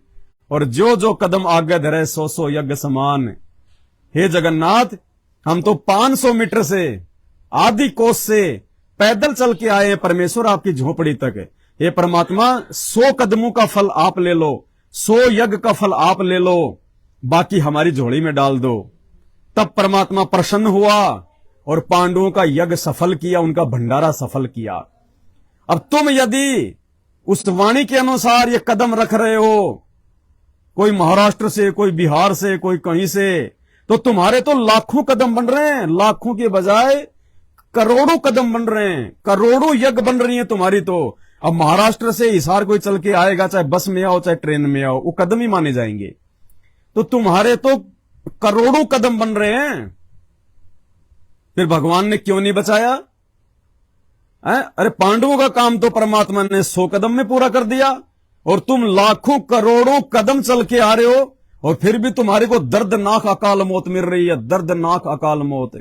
और जो जो कदम आगे धरे 100 यज्ञ समान। हे जगन्नाथ, हम तो 500 मीटर से आदि कोस से पैदल चल के आए हैं परमेश्वर आपकी झोपड़ी तक। हे परमात्मा 100 कदमों का फल आप ले लो, 100 यज्ञ का फल आप ले लो, बाकी हमारी झोली में डाल दो। तब परमात्मा प्रसन्न हुआ और पांडवों का यज्ञ सफल किया, उनका भंडारा सफल किया। अब तुम यदि उस वाणी के अनुसार ये कदम रख रहे हो, कोई महाराष्ट्र से, कोई बिहार से, कोई कहीं से, तो तुम्हारे तो लाखों कदम बन रहे हैं, लाखों के बजाय करोड़ों कदम बन रहे हैं, करोड़ों यज्ञ बन रही है तुम्हारी। तो अब महाराष्ट्र से हिसार कोई चल के आएगा, चाहे बस में आओ चाहे ट्रेन में आओ, वो कदम ही माने जाएंगे। तो तुम्हारे तो करोड़ों कदम बन रहे हैं, फिर भगवान ने क्यों नहीं बचाया? अरे पांडवों का काम तो परमात्मा ने 100 कदम में पूरा कर दिया, और तुम लाखों करोड़ों कदम चल के आ रहे हो, और फिर भी तुम्हारे को दर्दनाक अकाल मौत मिल रही है, दर्दनाक अकाल मौत।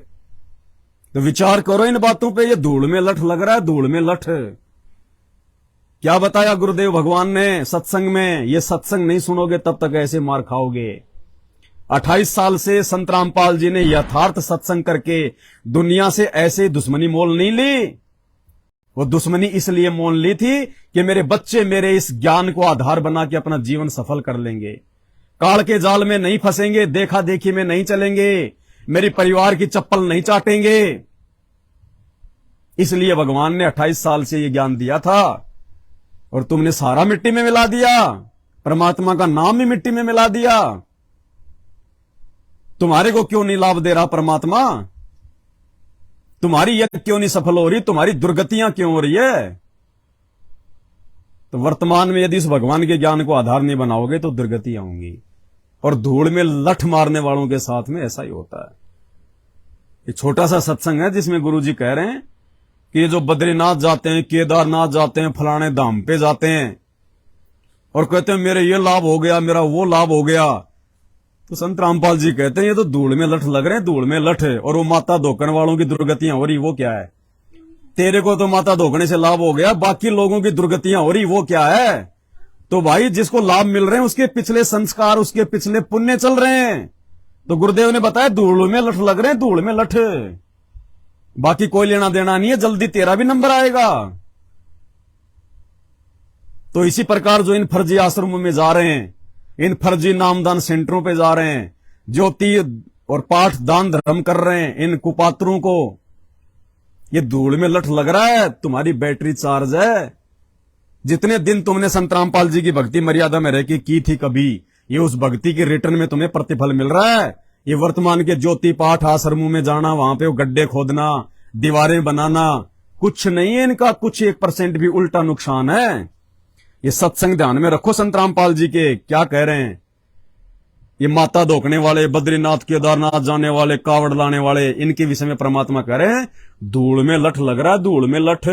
तो विचार करो इन बातों पे। ये धूल में लठ लग रहा है, धूल में लठ। क्या बताया गुरुदेव भगवान ने सत्संग में? ये सत्संग नहीं सुनोगे तब तक ऐसे मार खाओगे। 28 साल से संत रामपाल जी ने यथार्थ सत्संग करके दुनिया से ऐसे दुश्मनी मोल नहीं ली। वो दुश्मनी इसलिए मोल ली थी कि मेरे बच्चे मेरे इस ज्ञान को आधार बना के अपना जीवन सफल कर लेंगे, काल के जाल में नहीं फंसेंगे, देखा देखी में नहीं चलेंगे, मेरी परिवार की चप्पल नहीं चाटेंगे। इसलिए भगवान ने 28 साल से ये ज्ञान दिया था, और तुमने सारा मिट्टी में मिला दिया, परमात्मा का नाम ही मिट्टी में मिला दिया। तुम्हारे को क्यों नहीं लाभ दे रहा परमात्मा? तुम्हारी यज्ञ क्यों नहीं सफल हो रही? तुम्हारी दुर्गतियां क्यों हो रही है? तो वर्तमान में यदि इस भगवान के ज्ञान को आधार नहीं बनाओगे तो दुर्गतियां होंगी, और धूल में लठ मारने वालों के साथ में ऐसा ही होता है। एक छोटा सा सत्संग है जिसमें गुरुजी कह रहे हैं कि ये जो बद्रीनाथ जाते हैं, केदारनाथ जाते हैं, फलाने धाम पे जाते हैं, और कहते हैं मेरे ये लाभ हो गया, मेरा वो लाभ हो गया, तो संत रामपाल जी कहते हैं ये तो धूल में लठ लग रहे हैं, धूल में लठ। और वो माता धोकने वालों की दुर्गतियां हो रही, वो क्या है? तेरे को तो माता धोकने से लाभ हो गया, बाकी लोगों की दुर्गतियां हो रही, वो क्या है? तो भाई जिसको लाभ मिल रहे हैं उसके पिछले संस्कार, उसके पिछले पुण्य चल रहे हैं। तो गुरुदेव ने बताया धूल में लठ लग रहे हैं, धूल में लठ, बाकी कोई लेना देना नहीं है, जल्दी तेरा भी नंबर आएगा। तो इसी प्रकार जो इन फर्जी आश्रमों में जा रहे हैं, इन फर्जी नामदान सेंटरों पे जा रहे हैं, ज्योति और पाठ दान धर्म कर रहे हैं, इन कुपात्रों को ये धूल में लठ लग रहा है। तुम्हारी बैटरी चार्ज है। जितने दिन तुमने संत रामपाल जी की भक्ति मर्यादा में रह के की थी कभी, ये उस भक्ति के रिटर्न में तुम्हें प्रतिफल मिल रहा है। ये वर्तमान के ज्योति पाठ आश्रमों में जाना, वहां पे वो गड्ढे खोदना, दीवारें बनाना, कुछ नहीं है इनका, कुछ 1% भी उल्टा नुकसान है। ये सत्संग ध्यान में रखो। संत रामपाल जी के क्या कह रहे हैं? ये माता धोकने वाले, बद्रीनाथ केदारनाथ जाने वाले, कावड़ लाने वाले, इनके विषय में परमात्मा कह रहे हैं धूल में लठ लग रहा है, धूल में लठ।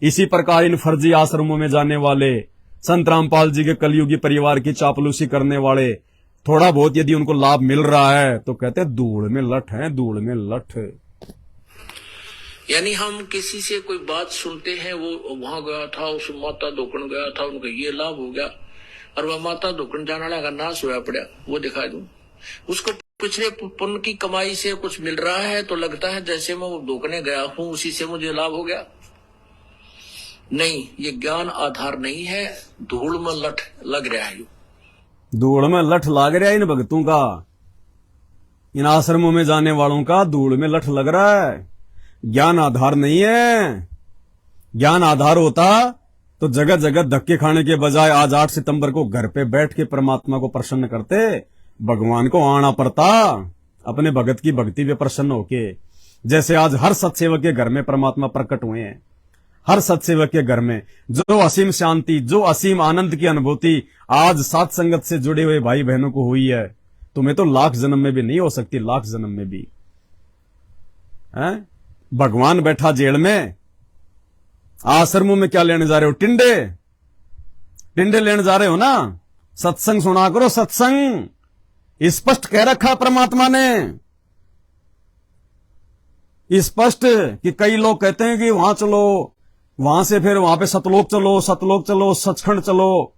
इसी प्रकार इन फर्जी आश्रमों में जाने वाले, संत रामपाल जी के कलयुगी परिवार की चापलूसी करने वाले, थोड़ा बहुत यदि उनको लाभ मिल रहा है तो कहते हैं धूल में लठ है, धूल में लठ। यानी हम किसी से कोई बात सुनते हैं, वो वहां गया था, उस माता धोकन गया था, उनको ये लाभ हो गया, और वह माता धोकन जाने वाला का नाश हुआ पड़ा, वो दिखा दूं। उसको पिछले पुण्य की कमाई से कुछ मिल रहा है तो लगता है जैसे मैं वो धोकने गया हूं उसी से मुझे लाभ हो गया। नहीं, ये ज्ञान आधार नहीं है, धूल में लठ लग रहा है। धूल में लठ लाग रहा है इन भक्तों का। इन आश्रमों में जाने वालों का धूल में लठ लग रहा है। ज्ञान आधार नहीं है। ज्ञान आधार होता तो जगह जगह धक्के खाने के बजाय आज 8 सितंबर को घर पे बैठ के परमात्मा को प्रसन्न करते, भगवान को आना पड़ता अपने भगत की भक्ति पे प्रसन्न होके। जैसे आज हर सत्सेवक के घर में परमात्मा प्रकट हुए हैं, हर सत्सेवक के घर में जो असीम शांति, जो असीम आनंद की अनुभूति आज सात संगत से जुड़े हुए भाई बहनों को हुई है, तुम्हें तो लाख जन्म में भी नहीं हो सकती, लाख जन्म में भी है? भगवान बैठा जेल में, आश्रमों में क्या लेने जा रहे हो? टिंडे टिंडे लेने जा रहे हो ना? सत्संग सुना करो, सत्संग स्पष्ट कह रखा परमात्मा ने, स्पष्ट कि कई लोग कहते हैं कि वहां चलो, वहां से फिर वहां पे सतलोक चलो, सतलोक चलो, सचखंड चलो।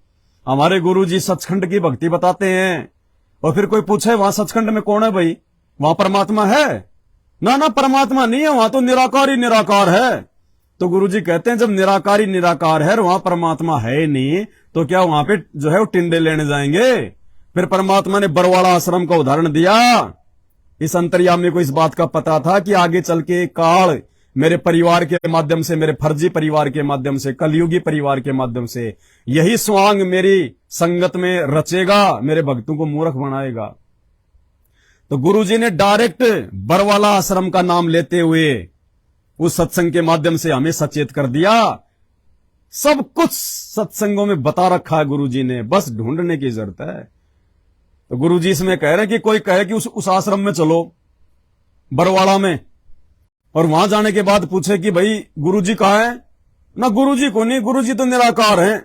हमारे गुरुजी सचखंड की भक्ति बताते हैं, और फिर कोई पूछे वहां सचखंड में कौन है भाई, वहां परमात्मा है? ना ना, परमात्मा नहीं है, वहां तो निराकार ही निराकार है। तो गुरुजी कहते हैं जब निराकार ही निराकार है और वहां परमात्मा है ही नहीं, तो क्या वहां पे जो है वो टिंडे लेने जाएंगे? फिर परमात्मा ने बरवाड़ा आश्रम का उदाहरण दिया। इस अंतर्यामी को इस बात का पता था कि आगे चल के काल मेरे परिवार के माध्यम से, मेरे फर्जी परिवार के माध्यम से, कलयुगी परिवार के माध्यम से यही स्वांग मेरी संगत में रचेगा, मेरे भक्तों को मूर्ख बनाएगा। तो गुरुजी ने डायरेक्ट बरवाला आश्रम का नाम लेते हुए उस सत्संग के माध्यम से हमें सचेत कर दिया। सब कुछ सत्संगों में बता रखा है गुरुजी ने, बस ढूंढने की जरूरत है। तो गुरुजी इसमें कह रहे हैं कि कोई कहे कि उस आश्रम में चलो बरवाड़ा में, और वहां जाने के बाद पूछे कि भाई गुरुजी कहाँ है? ना गुरुजी को नहीं, गुरुजी तो निराकार हैं।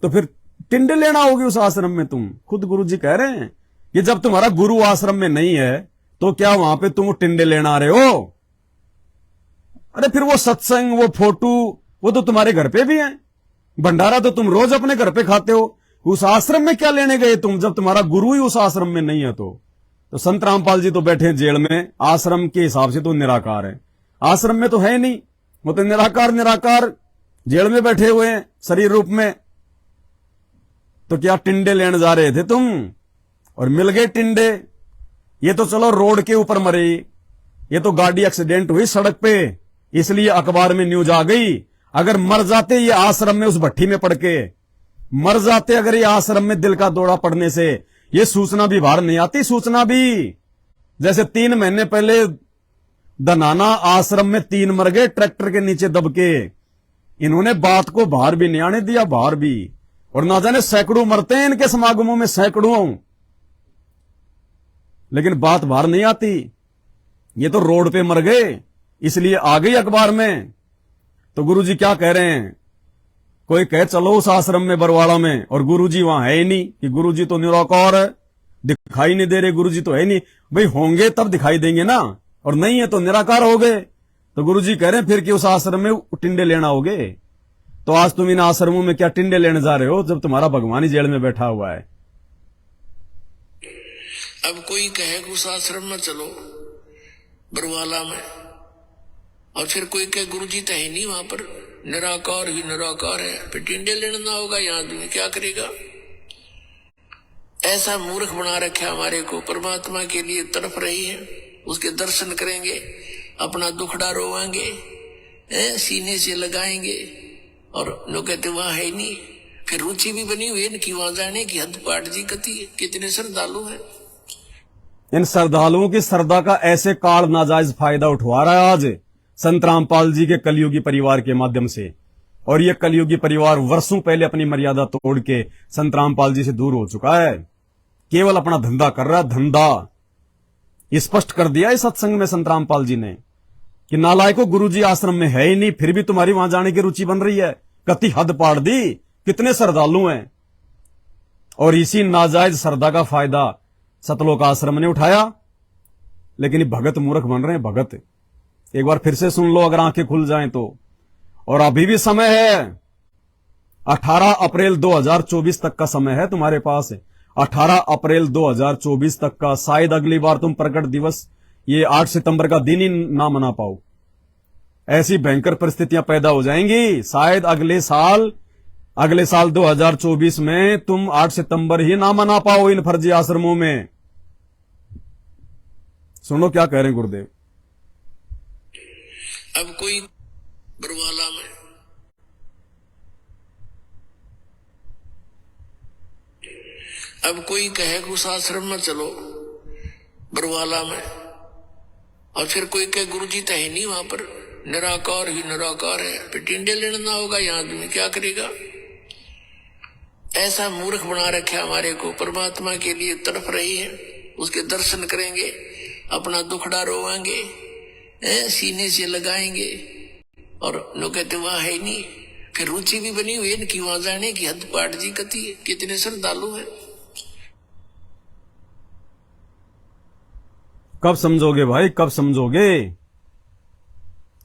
तो फिर टिंडे लेना होगी उस आश्रम में तुम। खुद गुरुजी कह रहे हैं कि जब तुम्हारा गुरु आश्रम में नहीं है तो क्या वहां पे तुम टिंडे लेना आ रहे हो? अरे फिर वो सत्संग, वो फोटो, वो तो तुम्हारे घर पे भी है, भंडारा तो तुम रोज अपने घर पे खाते हो। उस आश्रम में क्या लेने गए तुम जब तुम्हारा गुरु ही उस आश्रम में नहीं है? तो संत रामपाल जी तो बैठे हैं जेल में, आश्रम के हिसाब से तो निराकार है, आश्रम में तो है नहीं, वो तो निराकार निराकार जेल में बैठे हुए हैं शरीर रूप में। तो क्या टिंडे लेने जा रहे थे तुम और मिल गए टिंडे? ये तो चलो रोड के ऊपर मरे, ये तो गाड़ी एक्सीडेंट हुई सड़क पे, इसलिए अखबार में न्यूज आ गई। अगर मर जाते ये आश्रम में उस भट्टी में पड़ के, मर जाते अगर ये आश्रम में दिल का दौरा पड़ने से, ये सूचना भी बाहर नहीं आती। सूचना भी जैसे 3 महीने पहले दनाना आश्रम में 3 मर गए ट्रैक्टर के नीचे दब के, इन्होंने बात को बाहर भी नहीं आने दिया, बाहर भी। और ना जाने सैकड़ों मरते हैं इनके समागमों में, सैकड़ों, लेकिन बात बाहर नहीं आती। ये तो रोड पे मर गए इसलिए आ गई अखबार में। तो गुरुजी क्या कह रहे हैं? कोई कहे चलो उस आश्रम में बरवाड़ा में, और गुरुजी वहां है ही नहीं, कि गुरुजी तो निराकार है, दिखाई नहीं दे रहे, गुरुजी तो है नहीं। भाई होंगे तब दिखाई देंगे ना, और नहीं है तो निराकार हो गए। तो गुरुजी कह रहे हैं फिर कि उस आश्रम में टिंडे लेना होगे। तो आज तुम इन आश्रमों में क्या टिंडे लेने जा रहे हो जब तुम्हारा भगवान ही जेल में बैठा हुआ है? अब कोई कहे कि उस आश्रम में चलो बरवाला में, और फिर कोई कहे गुरुजी तो है नहीं वहां पर, निराकार ही निराकार है, फिर टिंडे लेना होगा, यहाँ आदमी क्या करेगा? ऐसा मूर्ख बना रखा हमारे को। परमात्मा के लिए तड़प रही है, उसके दर्शन करेंगे, अपना दुखड़ा रोवाएंगे, सीने से लगाएंगे, और लोग कहते वहां है नहीं। फिर रुचि भी बनी हुई है कि वहां जाने की हद पाट जी कती है। कितने श्रद्धालु हैं। इन श्रद्धालुओं की श्रद्धा का ऐसे काल नाजायज फायदा उठवा रहा है आज संत रामपाल जी के कलयुगी परिवार के माध्यम से। और ये कलयुगी परिवार वर्षों पहले अपनी मर्यादा तोड़ के संत रामपाल जी से दूर हो चुका है, केवल अपना धंधा कर रहा है। धंधा स्पष्ट कर दिया इस सत्संग में संत रामपाल जी ने कि नालायको गुरुजी आश्रम में है ही नहीं, फिर भी तुम्हारी वहां जाने की रुचि बन रही है। कति हद पाड़ दी, कितने श्रद्धालु हैं। और इसी नाजायज श्रद्धा का फायदा सतलोक आश्रम ने उठाया, लेकिन भगत मूर्ख बन रहे हैं। भगत एक बार फिर से सुन लो अगर आंखें खुल जाएं तो। और अभी भी समय है, 18 अप्रैल 2024 तक का समय है तुम्हारे पास। 18 अप्रैल 2024 तक का, शायद अगली बार तुम प्रकट दिवस ये 8 सितंबर का दिन ही ना मना पाओ। ऐसी भयंकर परिस्थितियां पैदा हो जाएंगी, शायद अगले साल 2024 में तुम 8 सितंबर ही ना मना पाओ इन फर्जी आश्रमों में। सुनो क्या कह रहे हैं गुरुदेव। अब कोई बरवाला में अब कोई कहे कि उस आश्रम में चलो बरवाला में, और फिर कोई कहे गुरुजी तो है नहीं वहां पर, निराकार ही निराकार है, फिर टिंडे लेना होगा, यहाँ आदमी क्या करेगा। ऐसा मूर्ख बना रखा हमारे को। परमात्मा के लिए तड़प रही है, उसके दर्शन करेंगे, अपना दुखड़ा रोवाएंगे, सीने से लगाएंगे, और लोग कहते वहां है नहीं। फिर रुचि भी बनी हुई इनकी वहां जाने की। हद पाट जी कती है, कितने श्रद्धालु है। कब समझोगे भाई, कब समझोगे?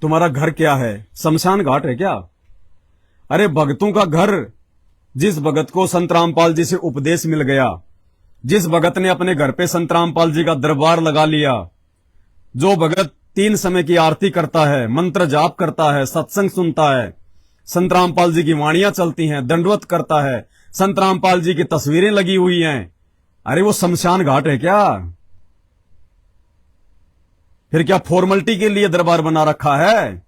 तुम्हारा घर क्या है? शमशान घाट है क्या? अरे भगतों का घर, जिस भगत को संत रामपाल जी से उपदेश मिल गया, जिस भगत ने अपने घर पे संत रामपाल जी का दरबार लगा लिया, जो भगत 3 समय की आरती करता है, मंत्र जाप करता है, सत्संग सुनता है, संत रामपाल जी की वाणियां चलती हैं, दंडवत करता है, संत रामपाल जी की तस्वीरें लगी हुई हैं, अरे वो शमशान घाट है क्या? फिर क्या फॉर्मेलिटी के लिए दरबार बना रखा है?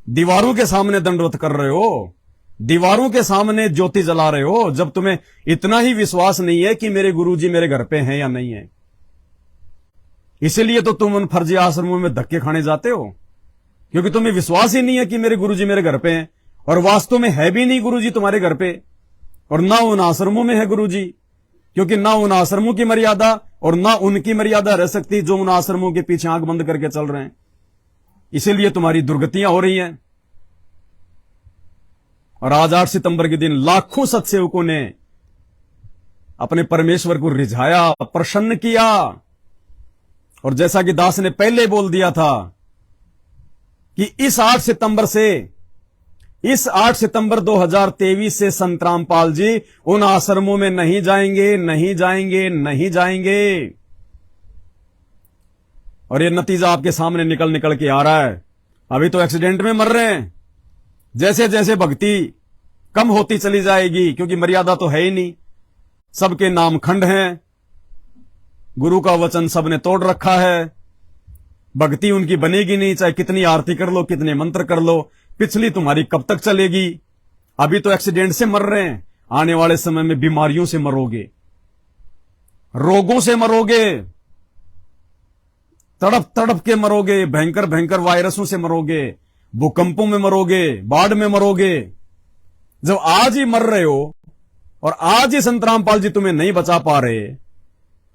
दीवारों के सामने दंडवत कर रहे हो, दीवारों के सामने ज्योति जला रहे हो, जब तुम्हें इतना ही विश्वास नहीं है कि मेरे गुरुजी मेरे घर पे हैं या नहीं है। इसीलिए तो तुम उन फर्जी आश्रमों में धक्के खाने जाते हो, क्योंकि तुम्हें विश्वास ही नहीं है कि मेरे गुरुजी मेरे घर पे हैं, और वास्तव में है भी नहीं गुरुजी तुम्हारे घर पे, और ना उन आश्रमों में है गुरुजी, क्योंकि ना उन आश्रमों की मर्यादा और ना उनकी मर्यादा रह सकती जो उन आश्रमों के पीछे आंख बंद करके चल रहे हैं। इसीलिए तुम्हारी दुर्गतियां हो रही हैं। और आज 8 सितंबर के दिन लाखों सत्सेवकों ने अपने परमेश्वर को रिझाया, प्रसन्न किया, और जैसा कि दास ने पहले बोल दिया था कि इस 8 सितंबर 2023 से संत रामपाल जी उन आश्रमों में नहीं जाएंगे, नहीं जाएंगे, नहीं जाएंगे। और ये नतीजा आपके सामने निकल निकल के आ रहा है। अभी तो एक्सीडेंट में मर रहे हैं। जैसे जैसे भक्ति कम होती चली जाएगी, क्योंकि मर्यादा तो है ही नहीं, सबके नाम खंड हैं, गुरु का वचन सबने तोड़ रखा है, भक्ति उनकी बनेगी नहीं, चाहे कितनी आरती कर लो, कितने मंत्र कर लो, पिछली तुम्हारी कब तक चलेगी। अभी तो एक्सीडेंट से मर रहे हैं, आने वाले समय में बीमारियों से मरोगे, रोगों से मरोगे, तड़प तड़प के मरोगे, भयंकर भयंकर वायरसों से मरोगे, भूकंपों में मरोगे, बाढ़ में मरोगे। जब आज ही मर रहे हो और आज ही संत रामपाल जी तुम्हें नहीं बचा पा रहे,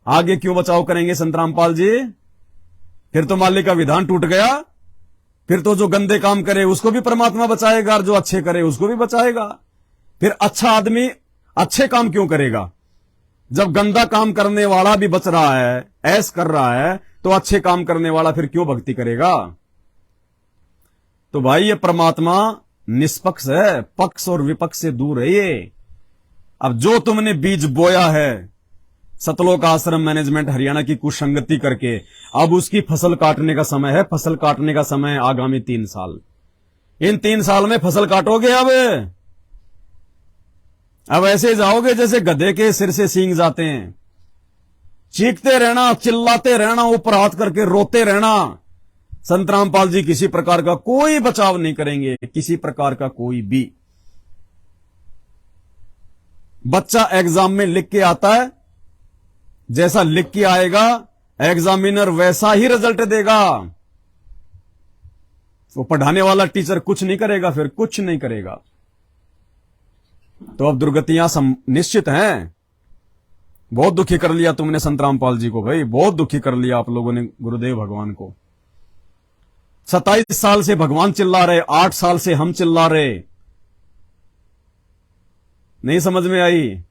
आगे क्यों बचाव करेंगे संत रामपाल जी? फिर तो मालिक का विधान टूट गया। फिर तो जो गंदे काम करे उसको भी परमात्मा बचाएगा, और जो अच्छे करे उसको भी बचाएगा। फिर अच्छा आदमी अच्छे काम क्यों करेगा? जब गंदा काम करने वाला भी बच रहा है, ऐश कर रहा है, तो अच्छे काम करने वाला फिर क्यों भक्ति करेगा? तो भाई ये परमात्मा निष्पक्ष है, पक्ष और विपक्ष से दूर है ये। अब जो तुमने बीज बोया है सतलोक आश्रम मैनेजमेंट हरियाणा की कुसंगति करके, अब उसकी फसल काटने का समय है। फसल काटने का समय आगामी 3 साल। इन 3 साल में फसल काटोगे। अब ऐसे जाओगे जैसे गधे के सिर से सींग जाते हैं। चीखते रहना, चिल्लाते रहना, ऊपर हाथ करके रोते रहना। संत रामपाल जी किसी प्रकार का कोई बचाव नहीं करेंगे, किसी प्रकार का कोई भी। बच्चा एग्जाम में लिख के आता है, जैसा लिख के आएगा एग्जामिनर वैसा ही रिजल्ट देगा। वो पढ़ाने वाला टीचर कुछ नहीं करेगा, फिर कुछ नहीं करेगा। तो अब दुर्गतियां निश्चित हैं। बहुत दुखी कर लिया तुमने संत रामपाल जी को भाई, बहुत दुखी कर लिया आप लोगों ने गुरुदेव भगवान को। 27 साल से भगवान चिल्ला रहे, 8 साल से हम चिल्ला रहे, नहीं समझ में आई।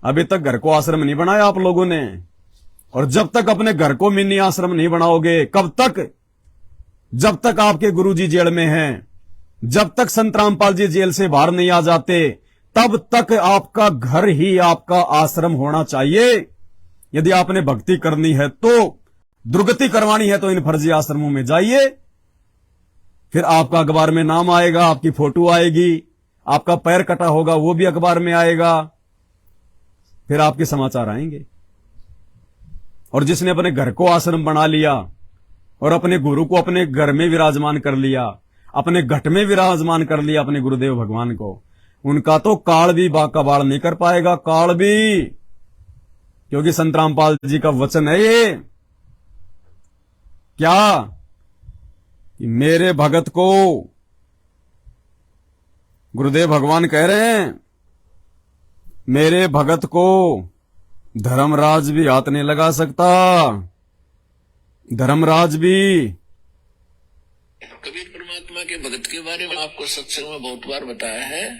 अभी तक घर को आश्रम नहीं बनाया आप लोगों ने, और जब तक अपने घर को मिनी आश्रम नहीं बनाओगे, कब तक? जब तक आपके गुरुजी जेल में हैं, जब तक संत रामपाल जी जेल से बाहर नहीं आ जाते, तब तक आपका घर ही आपका आश्रम होना चाहिए। यदि आपने भक्ति करनी है तो, दुर्गति करवानी है तो इन फर्जी आश्रमों में जाइए। फिर आपका अखबार में नाम आएगा, आपकी फोटो आएगी, आपका पैर कटा होगा वो भी अखबार में आएगा, फिर आपके समाचार आएंगे। और जिसने अपने घर को आश्रम बना लिया और अपने गुरु को अपने घर में विराजमान कर लिया, अपने घट में विराजमान कर लिया अपने गुरुदेव भगवान को, उनका तो काल भी बाका बाल नहीं कर पाएगा, काल भी। क्योंकि संत रामपाल जी का वचन है ये, क्या कि मेरे भगत को, गुरुदेव भगवान कह रहे हैं, मेरे भगत को धर्मराज भी हाथ नहीं लगा सकता, धर्मराज भी। कबीर परमात्मा के भगत के बारे में आपको सत्संग में बहुत बार बताया है।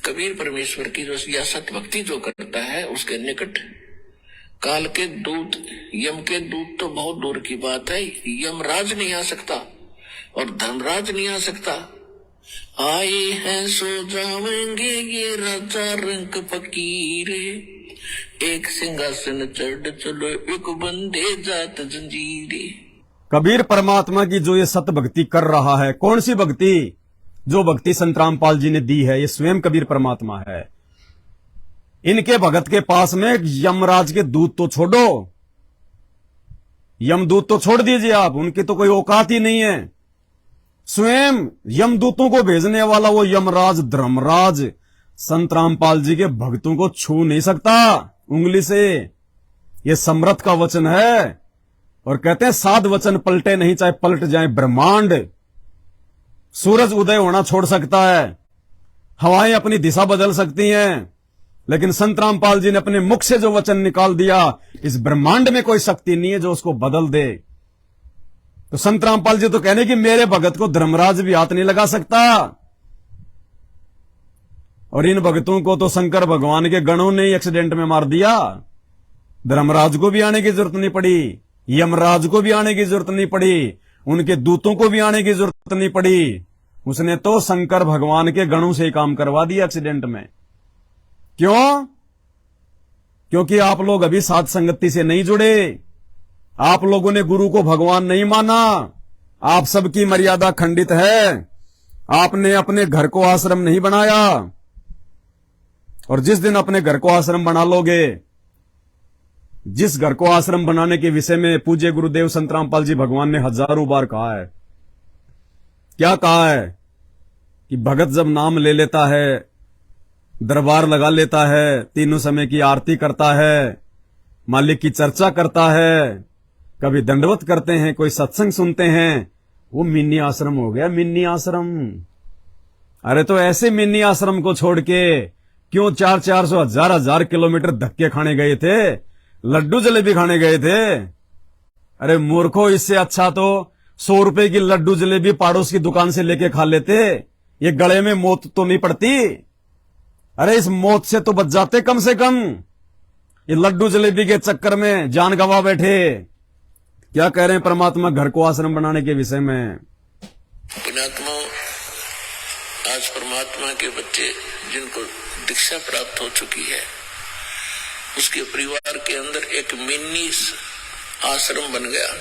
कबीर परमेश्वर की जो या सत भक्ति जो करता है उसके निकट काल के दूत, यम के दूत तो बहुत दूर की बात है, यमराज नहीं आ सकता और धर्मराज नहीं आ सकता। आए हैं सो जाएंगे ये राजा रंग फकीरे, एक सिंहासन चढ़ चलो एक बंदे जात जंजीरे। कबीर परमात्मा की जो ये सत भक्ति कर रहा है, कौन सी भक्ति? जो भक्ति संत रामपाल जी ने दी है, ये स्वयं कबीर परमात्मा है। इनके भगत के पास में यमराज के दूत तो छोड़ो, यमदूत तो छोड़ दीजिए आप, उनकी तो कोई औकात ही नहीं है। स्वयं यमदूतों को भेजने वाला वो यमराज धर्मराज संत रामपाल जी के भक्तों को छू नहीं सकता उंगली से। ये समर्थ का वचन है और कहते हैं साध वचन पलटे नहीं, चाहे पलट जाए ब्रह्मांड। सूरज उदय होना छोड़ सकता है, हवाएं अपनी दिशा बदल सकती हैं, लेकिन संत रामपाल जी ने अपने मुख से जो वचन निकाल दिया, इस ब्रह्मांड में कोई शक्ति नहीं है जो उसको बदल दे। तो संत रामपाल जी तो कहने कि मेरे भगत को धर्मराज भी हाथ नहीं लगा सकता। और इन भगतों को तो शंकर भगवान के गणों ने ही एक्सीडेंट में मार दिया। धर्मराज को भी आने की जरूरत नहीं पड़ी, यमराज को भी आने की जरूरत नहीं पड़ी, उनके दूतों को भी आने की जरूरत नहीं पड़ी। उसने तो शंकर भगवान के गणों से ही काम करवा दिया एक्सीडेंट में। क्यों? क्योंकि आप लोग अभी साध संगति से नहीं जुड़े, आप लोगों ने गुरु को भगवान नहीं माना, आप सबकी मर्यादा खंडित है, आपने अपने घर को आश्रम नहीं बनाया। और जिस दिन अपने घर को आश्रम बना लोगे, जिस घर को आश्रम बनाने के विषय में पूज्य गुरुदेव संत रामपाल जी भगवान ने हजारों बार कहा है, क्या कहा है कि भगत जब नाम ले लेता है, दरबार लगा लेता है, तीनों समय की आरती करता है, मालिक की चर्चा करता है, कभी दंडवत करते हैं, कोई सत्संग सुनते हैं, वो मिनी आश्रम हो गया, मिनी आश्रम। अरे तो ऐसे मिनी आश्रम को छोड़ के क्यों 400-400 हजार किलोमीटर धक्के खाने गए थे, लड्डू जलेबी खाने गए थे? अरे मूर्खो, इससे अच्छा तो 100 रुपए की लड्डू जलेबी पड़ोस की दुकान से लेके खा लेते, ये गले में मौत तो नहीं पड़ती। अरे इस मौत से तो बच जाते कम से कम, ये लड्डू जलेबी के चक्कर में जान गंवा बैठे। क्या कह रहे हैं परमात्मा घर को आश्रम बनाने के विषय में? पुण्यात्मा, आज परमात्मा के बच्चे जिनको दीक्षा प्राप्त हो चुकी है, उसके परिवार के अंदर एक मिनी आश्रम बन गया।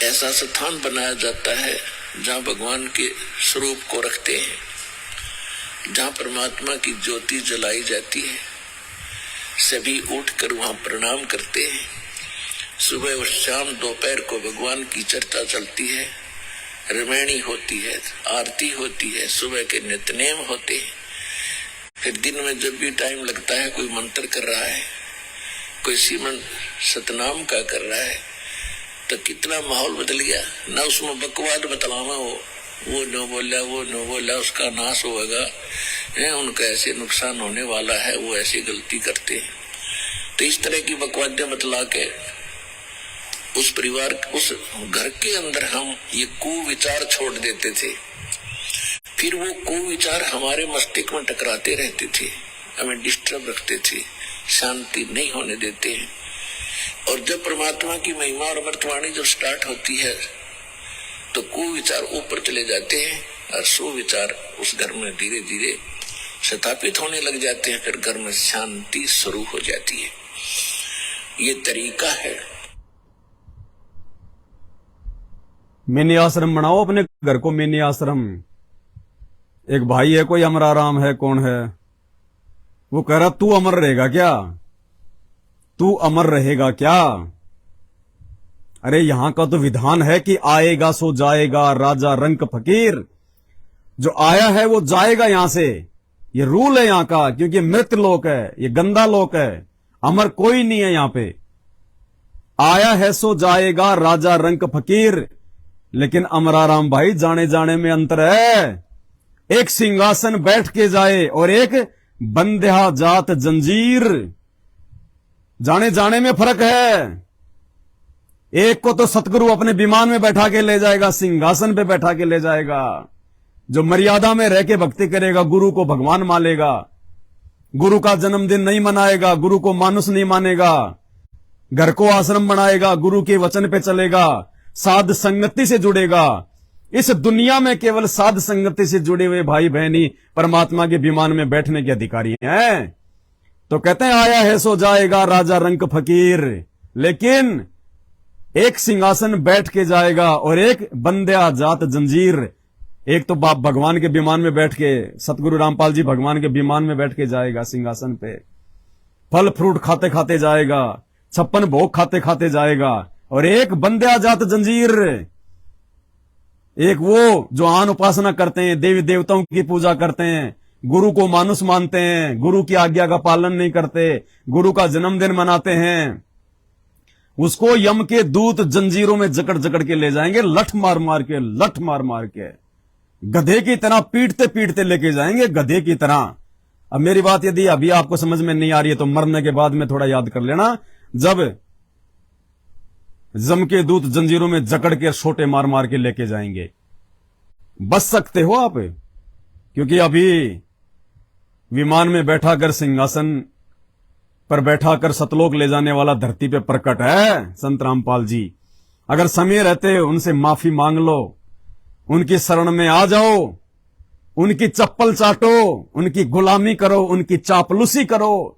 ऐसा स्थान बनाया जाता है जहां भगवान के स्वरूप को रखते हैं, जहां परमात्मा की ज्योति जलाई जाती है, सभी उठकर वहां प्रणाम करते हैं। सुबह और शाम दोपहर को भगवान की चर्चा चलती है, रमैणी होती है, आरती होती है, सुबह के नित्यनेम होते हैं। फिर दिन में जब भी टाइम लगता है, कोई मंत्र कर रहा है, कोई सीमन सतनाम का कर रहा है, तो कितना माहौल बदल गया ना। उसमें बकवाद बतलावा हो, वो न बोला, वो न बोला, उसका नाश होगा, उनका ऐसे नुकसान होने वाला है, वो ऐसी गलती करते हैं। तो इस तरह की बकवादियां बतला के उस परिवार, उस घर के अंदर हम ये कुविचार छोड़ देते थे। फिर वो कुविचार हमारे मस्तिष्क में टकराते रहते थे, हमें डिस्टर्ब रखते थे, शांति नहीं होने देते हैं। और जब परमात्मा की महिमा और अमृतवाणी जब स्टार्ट होती है, तो कुविचार ऊपर चले जाते हैं और सुविचार उस घर में धीरे धीरे स्थापित होने लग जाते हैं। फिर घर में शांति शुरू हो जाती है। ये तरीका है। मिनी आश्रम बनाओ अपने घर को, मिनी आश्रम। एक भाई है, कोई अमराराम है, कौन है वो, कह रहा तू अमर रहेगा क्या? तू अमर रहेगा क्या? अरे यहां का तो विधान है कि आएगा सो जाएगा राजा रंक फकीर। जो आया है वो जाएगा यहां से, ये रूल है यहां का, क्योंकि मृत लोक है, ये गंदा लोक है, अमर कोई नहीं है यहां पे। आया है सो जाएगा राजा रंक फकीर, लेकिन अमराराम भाई जाने जाने में अंतर है। एक सिंहासन बैठ के जाए और एक बंध्या जात जंजीर, जाने जाने में फर्क है। एक को तो सतगुरु अपने विमान में बैठा के ले जाएगा, सिंहासन पे बैठा के ले जाएगा। जो मर्यादा में रह के भक्ति करेगा, गुरु को भगवान मानेगा, गुरु का जन्मदिन नहीं मनाएगा, गुरु को मानुष नहीं मानेगा, घर को आश्रम बनाएगा, गुरु के वचन पे चलेगा, साध संगति से जुड़ेगा। इस दुनिया में केवल साध संगति से जुड़े हुए भाई बहन ही परमात्मा के विमान में बैठने के अधिकारी हैं। तो कहते हैं आया है सो जाएगा राजा रंक फकीर, लेकिन एक सिंहासन बैठ के जाएगा और एक बंध्या जात जंजीर। एक तो बाप भगवान के विमान में बैठ के, सतगुरु रामपाल जी भगवान के विमान में बैठ के जाएगा सिंहासन पे, फल फ्रूट खाते खाते जाएगा, 56 भोग खाते खाते जाएगा। और एक बंध्या जात जंजीर, एक वो जो आन उपासना करते हैं, देवी देवताओं की पूजा करते हैं, गुरु को मानुष मानते हैं, गुरु की आज्ञा का पालन नहीं करते, गुरु का जन्मदिन मनाते हैं, उसको यम के दूत जंजीरों में जकड़ जकड़ के ले जाएंगे, लठ मार मार के, लठ मार मार के, गधे की तरह पीटते पीटते लेके जाएंगे, गधे की तरह। अब मेरी बात यदि अभी आपको समझ में नहीं आ रही है तो मरने के बाद में थोड़ा याद कर लेना, जब जम के दूत जंजीरों में जकड़ के छोटे मार मार के लेके जाएंगे। बच सकते हो आप, क्योंकि अभी विमान में बैठा कर, सिंहासन पर बैठा कर सतलोक ले जाने वाला धरती पे प्रकट है संत रामपाल जी। अगर समय रहते उनसे माफी मांग लो, उनकी शरण में आ जाओ, उनकी चप्पल चाटो, उनकी गुलामी करो, उनकी चापलूसी करो,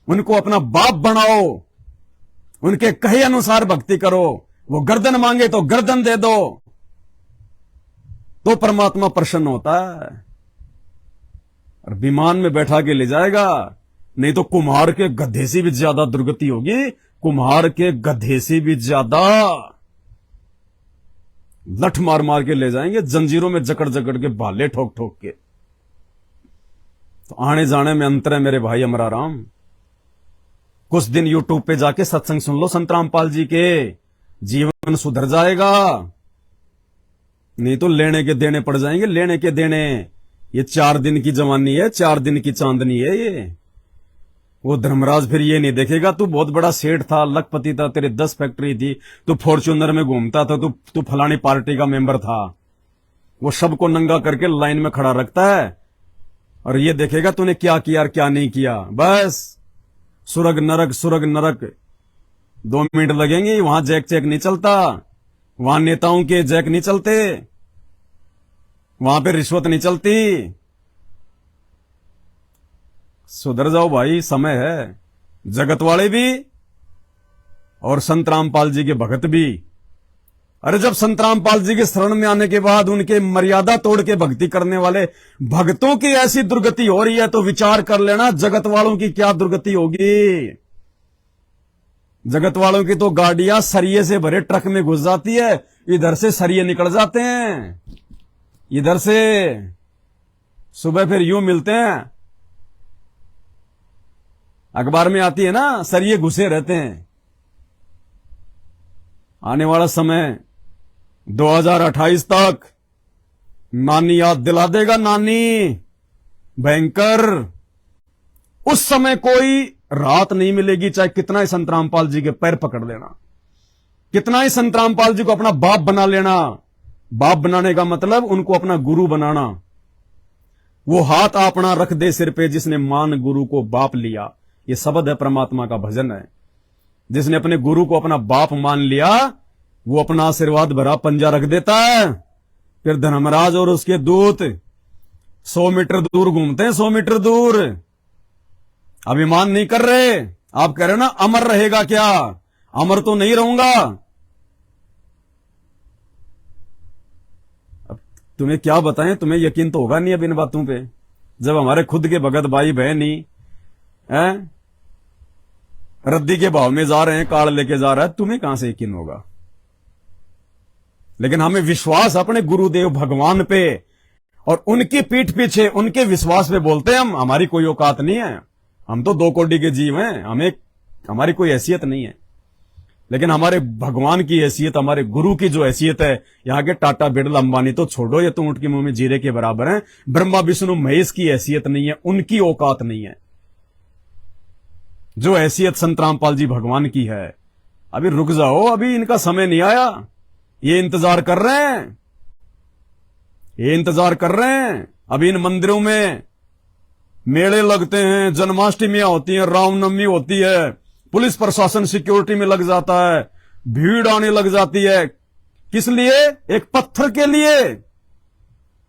उनको अपना बाप बनाओ, उनके कहे अनुसार भक्ति करो। वो गर्दन मांगे तो गर्दन दे दो, तो परमात्मा प्रसन्न होता है और विमान में बैठा के ले जाएगा। नहीं तो कुम्हार के गधे से भी ज्यादा दुर्गति होगी, कुम्हार के गधे से भी ज्यादा लठ मार मार के ले जाएंगे, जंजीरों में जकड़ जकड़ के, भाले ठोक ठोक के। तो आने जाने में अंतर है मेरे भाई अमराराम। कुछ दिन यूट्यूब पे जाके सत्संग सुन लो संत रामपाल जी के, जीवन सुधर जाएगा। नहीं तो लेने के देने पड़ जाएंगे, लेने के देने। ये 4 दिन की जवानी है, 4 दिन की चांदनी है ये। वो धर्मराज फिर ये नहीं देखेगा तू बहुत बड़ा सेठ था, लखपति था, तेरे 10 फैक्ट्री थी, तू फॉर्च्यूनर में घूमता था, तू फलानी पार्टी का मेंबर था। वो सबको नंगा करके लाइन में खड़ा रखता है और ये देखेगा तूने क्या किया और क्या नहीं किया। बस सुरग नरक 2 मिनट लगेंगे। वहां जैक चेक नहीं चलता, वहां नेताओं के जैक नहीं चलते, वहां पे रिश्वत नहीं चलती। सुधर जाओ भाई, समय है। जगत वाले भी और संत रामपाल जी के भगत भी। अरे जब संत रामपाल जी के शरण में आने के बाद उनके मर्यादा तोड़ के भक्ति करने वाले भक्तों की ऐसी दुर्गति हो रही है तो विचार कर लेना जगत वालों की क्या दुर्गति होगी। जगत वालों की तो गाड़ियां सरिये से भरे ट्रक में घुस जाती है, इधर से सरिये निकल जाते हैं, इधर से सुबह फिर यूं मिलते हैं। अखबार में आती है ना, सरिये घुसे रहते हैं। आने वाला समय 2028 तक नानी याद दिला देगा, नानी भयंकर। उस समय कोई रात नहीं मिलेगी, चाहे कितना ही संत रामपाल जी के पैर पकड़ लेना, कितना ही संत रामपाल जी को अपना बाप बना लेना। बाप बनाने का मतलब उनको अपना गुरु बनाना। वो हाथ अपना रख दे सिर पे जिसने मान गुरु को बाप लिया। ये शब्द है, परमात्मा का भजन है। जिसने अपने गुरु को अपना बाप मान लिया वो अपना आशीर्वाद भरा पंजा रख देता है। फिर धर्मराज और उसके दूत 100 मीटर दूर घूमते हैं, 100 मीटर दूर। अभिमान नहीं कर रहे। आप कह रहे हो ना अमर रहेगा क्या? अमर तो नहीं रहूंगा। अब तुम्हें क्या बताएं, तुम्हें यकीन तो होगा नहीं अब इन बातों पे। जब हमारे खुद के भगत भाई बहन ही रद्दी के भाव में जा रहे हैं, कार्ड लेके जा रहा है, तुम्हें कहां से यकीन होगा? लेकिन हमें विश्वास अपने गुरुदेव भगवान पे और उनकी पीठ पीछे उनके विश्वास पे बोलते हैं हम। हमारी कोई औकात नहीं है, हम तो 2 कोटि के जीव हैं, हमारी कोई हैसियत नहीं है। लेकिन हमारे भगवान की हैसियत, हमारे गुरु की जो हैसियत है, यहां के टाटा बिरला अंबानी तो छोड़ो, ये तो ऊंट के मुंह में जीरे के बराबर हैं। ब्रह्मा विष्णु महेश की हैसियत नहीं है, उनकी औकात नहीं है जो हैसियत संत रामपाल जी भगवान की है। अभी रुक जाओ, अभी इनका समय नहीं आया। ये इंतजार कर रहे हैं, ये इंतजार कर रहे हैं। अभी इन मंदिरों में मेले लगते हैं, जन्माष्टमियां होती हैं, रामनवमी होती है, पुलिस प्रशासन सिक्योरिटी में लग जाता है, भीड़ आने लग जाती है। किस लिए? एक पत्थर के लिए।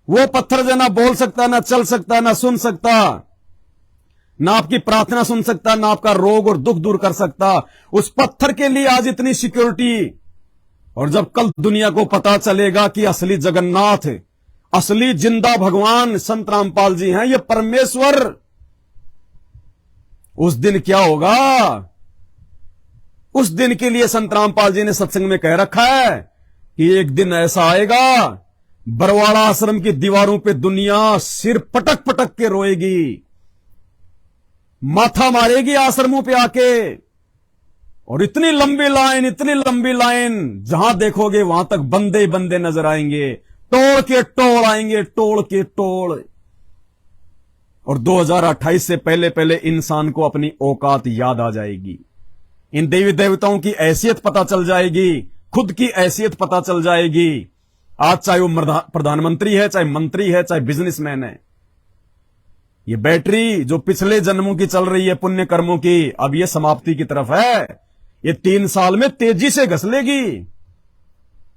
वो पत्थर जो ना बोल सकता, ना चल सकता, ना सुन सकता, ना आपकी प्रार्थना सुन सकता, ना आपका रोग और दुख दूर कर सकता, उस पत्थर के लिए आज इतनी सिक्योरिटी। और जब कल दुनिया को पता चलेगा कि असली जगन्नाथ, असली जिंदा भगवान संत रामपाल जी हैं, ये परमेश्वर, उस दिन क्या होगा? उस दिन के लिए संत रामपाल जी ने सत्संग में कह रखा है कि एक दिन ऐसा आएगा, बरवाड़ा आश्रम की दीवारों पे दुनिया सिर पटक पटक के रोएगी, माथा मारेगी आश्रमों पे आके। और इतनी लंबी लाइन, इतनी लंबी लाइन, जहां देखोगे वहां तक बंदे ही बंदे नजर आएंगे, टोल के टोल आएंगे, टोल के टोल। और 2028 से पहले पहले इंसान को अपनी औकात याद आ जाएगी, इन देवी देवताओं की हैसियत पता चल जाएगी, खुद की हैसियत पता चल जाएगी। आज चाहे वो प्रधानमंत्री है, चाहे मंत्री है, चाहे बिजनेसमैन है, ये बैटरी जो पिछले जन्मों की चल रही है, पुण्य कर्मों की, अब ये समाप्ति की तरफ है। ये 3 साल में तेजी से घस लेगी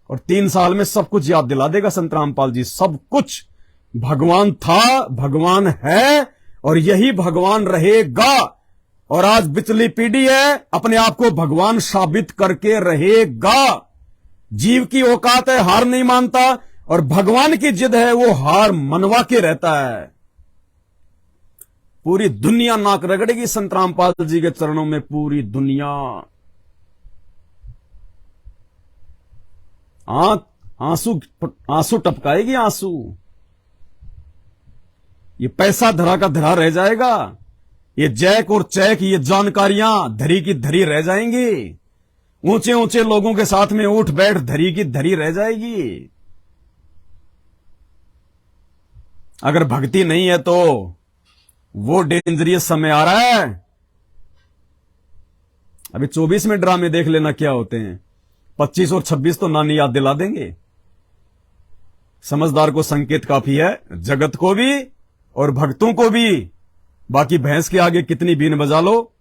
और 3 साल में सब कुछ याद दिला देगा संत रामपाल जी। सब कुछ भगवान था, भगवान है और यही भगवान रहेगा। और आज बिचली पीढ़ी है, अपने आप को भगवान साबित करके रहेगा। जीव की औकात है, हार नहीं मानता, और भगवान की जिद है, वो हार मनवा के रहता है। पूरी दुनिया नाक रगड़ेगी संत रामपाल जी के चरणों में, पूरी दुनिया। आंसू टपकाएगी, आंसू। ये पैसा धरा का धरा रह जाएगा, ये जैक और चैक, ये जानकारियां धरी की धरी रह जाएंगी। ऊंचे ऊंचे लोगों के साथ में उठ बैठ धरी की धरी रह जाएगी। अगर भक्ति नहीं है तो वो डेंजरियस समय आ रहा है। अभी 24 में ड्रामे देख लेना क्या होते हैं, 25 और 26 तो नानी याद दिला देंगे। समझदार को संकेत काफी है, जगत को भी और भक्तों को भी। बाकी भैंस के आगे कितनी बीन बजा लो,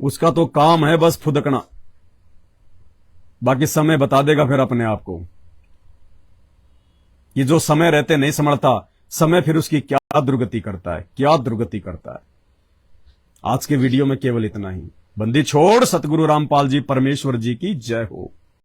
उसका तो काम है बस फुदकना। बाकी समय बता देगा फिर अपने आप को। ये जो समय रहते नहीं समझता, समय फिर उसकी क्या दुर्गति करता है, क्या दुर्गति करता है। आज के वीडियो में केवल इतना ही। बंदी छोड़। सतगुरु रामपाल जी परमेश्वर जी की जय हो।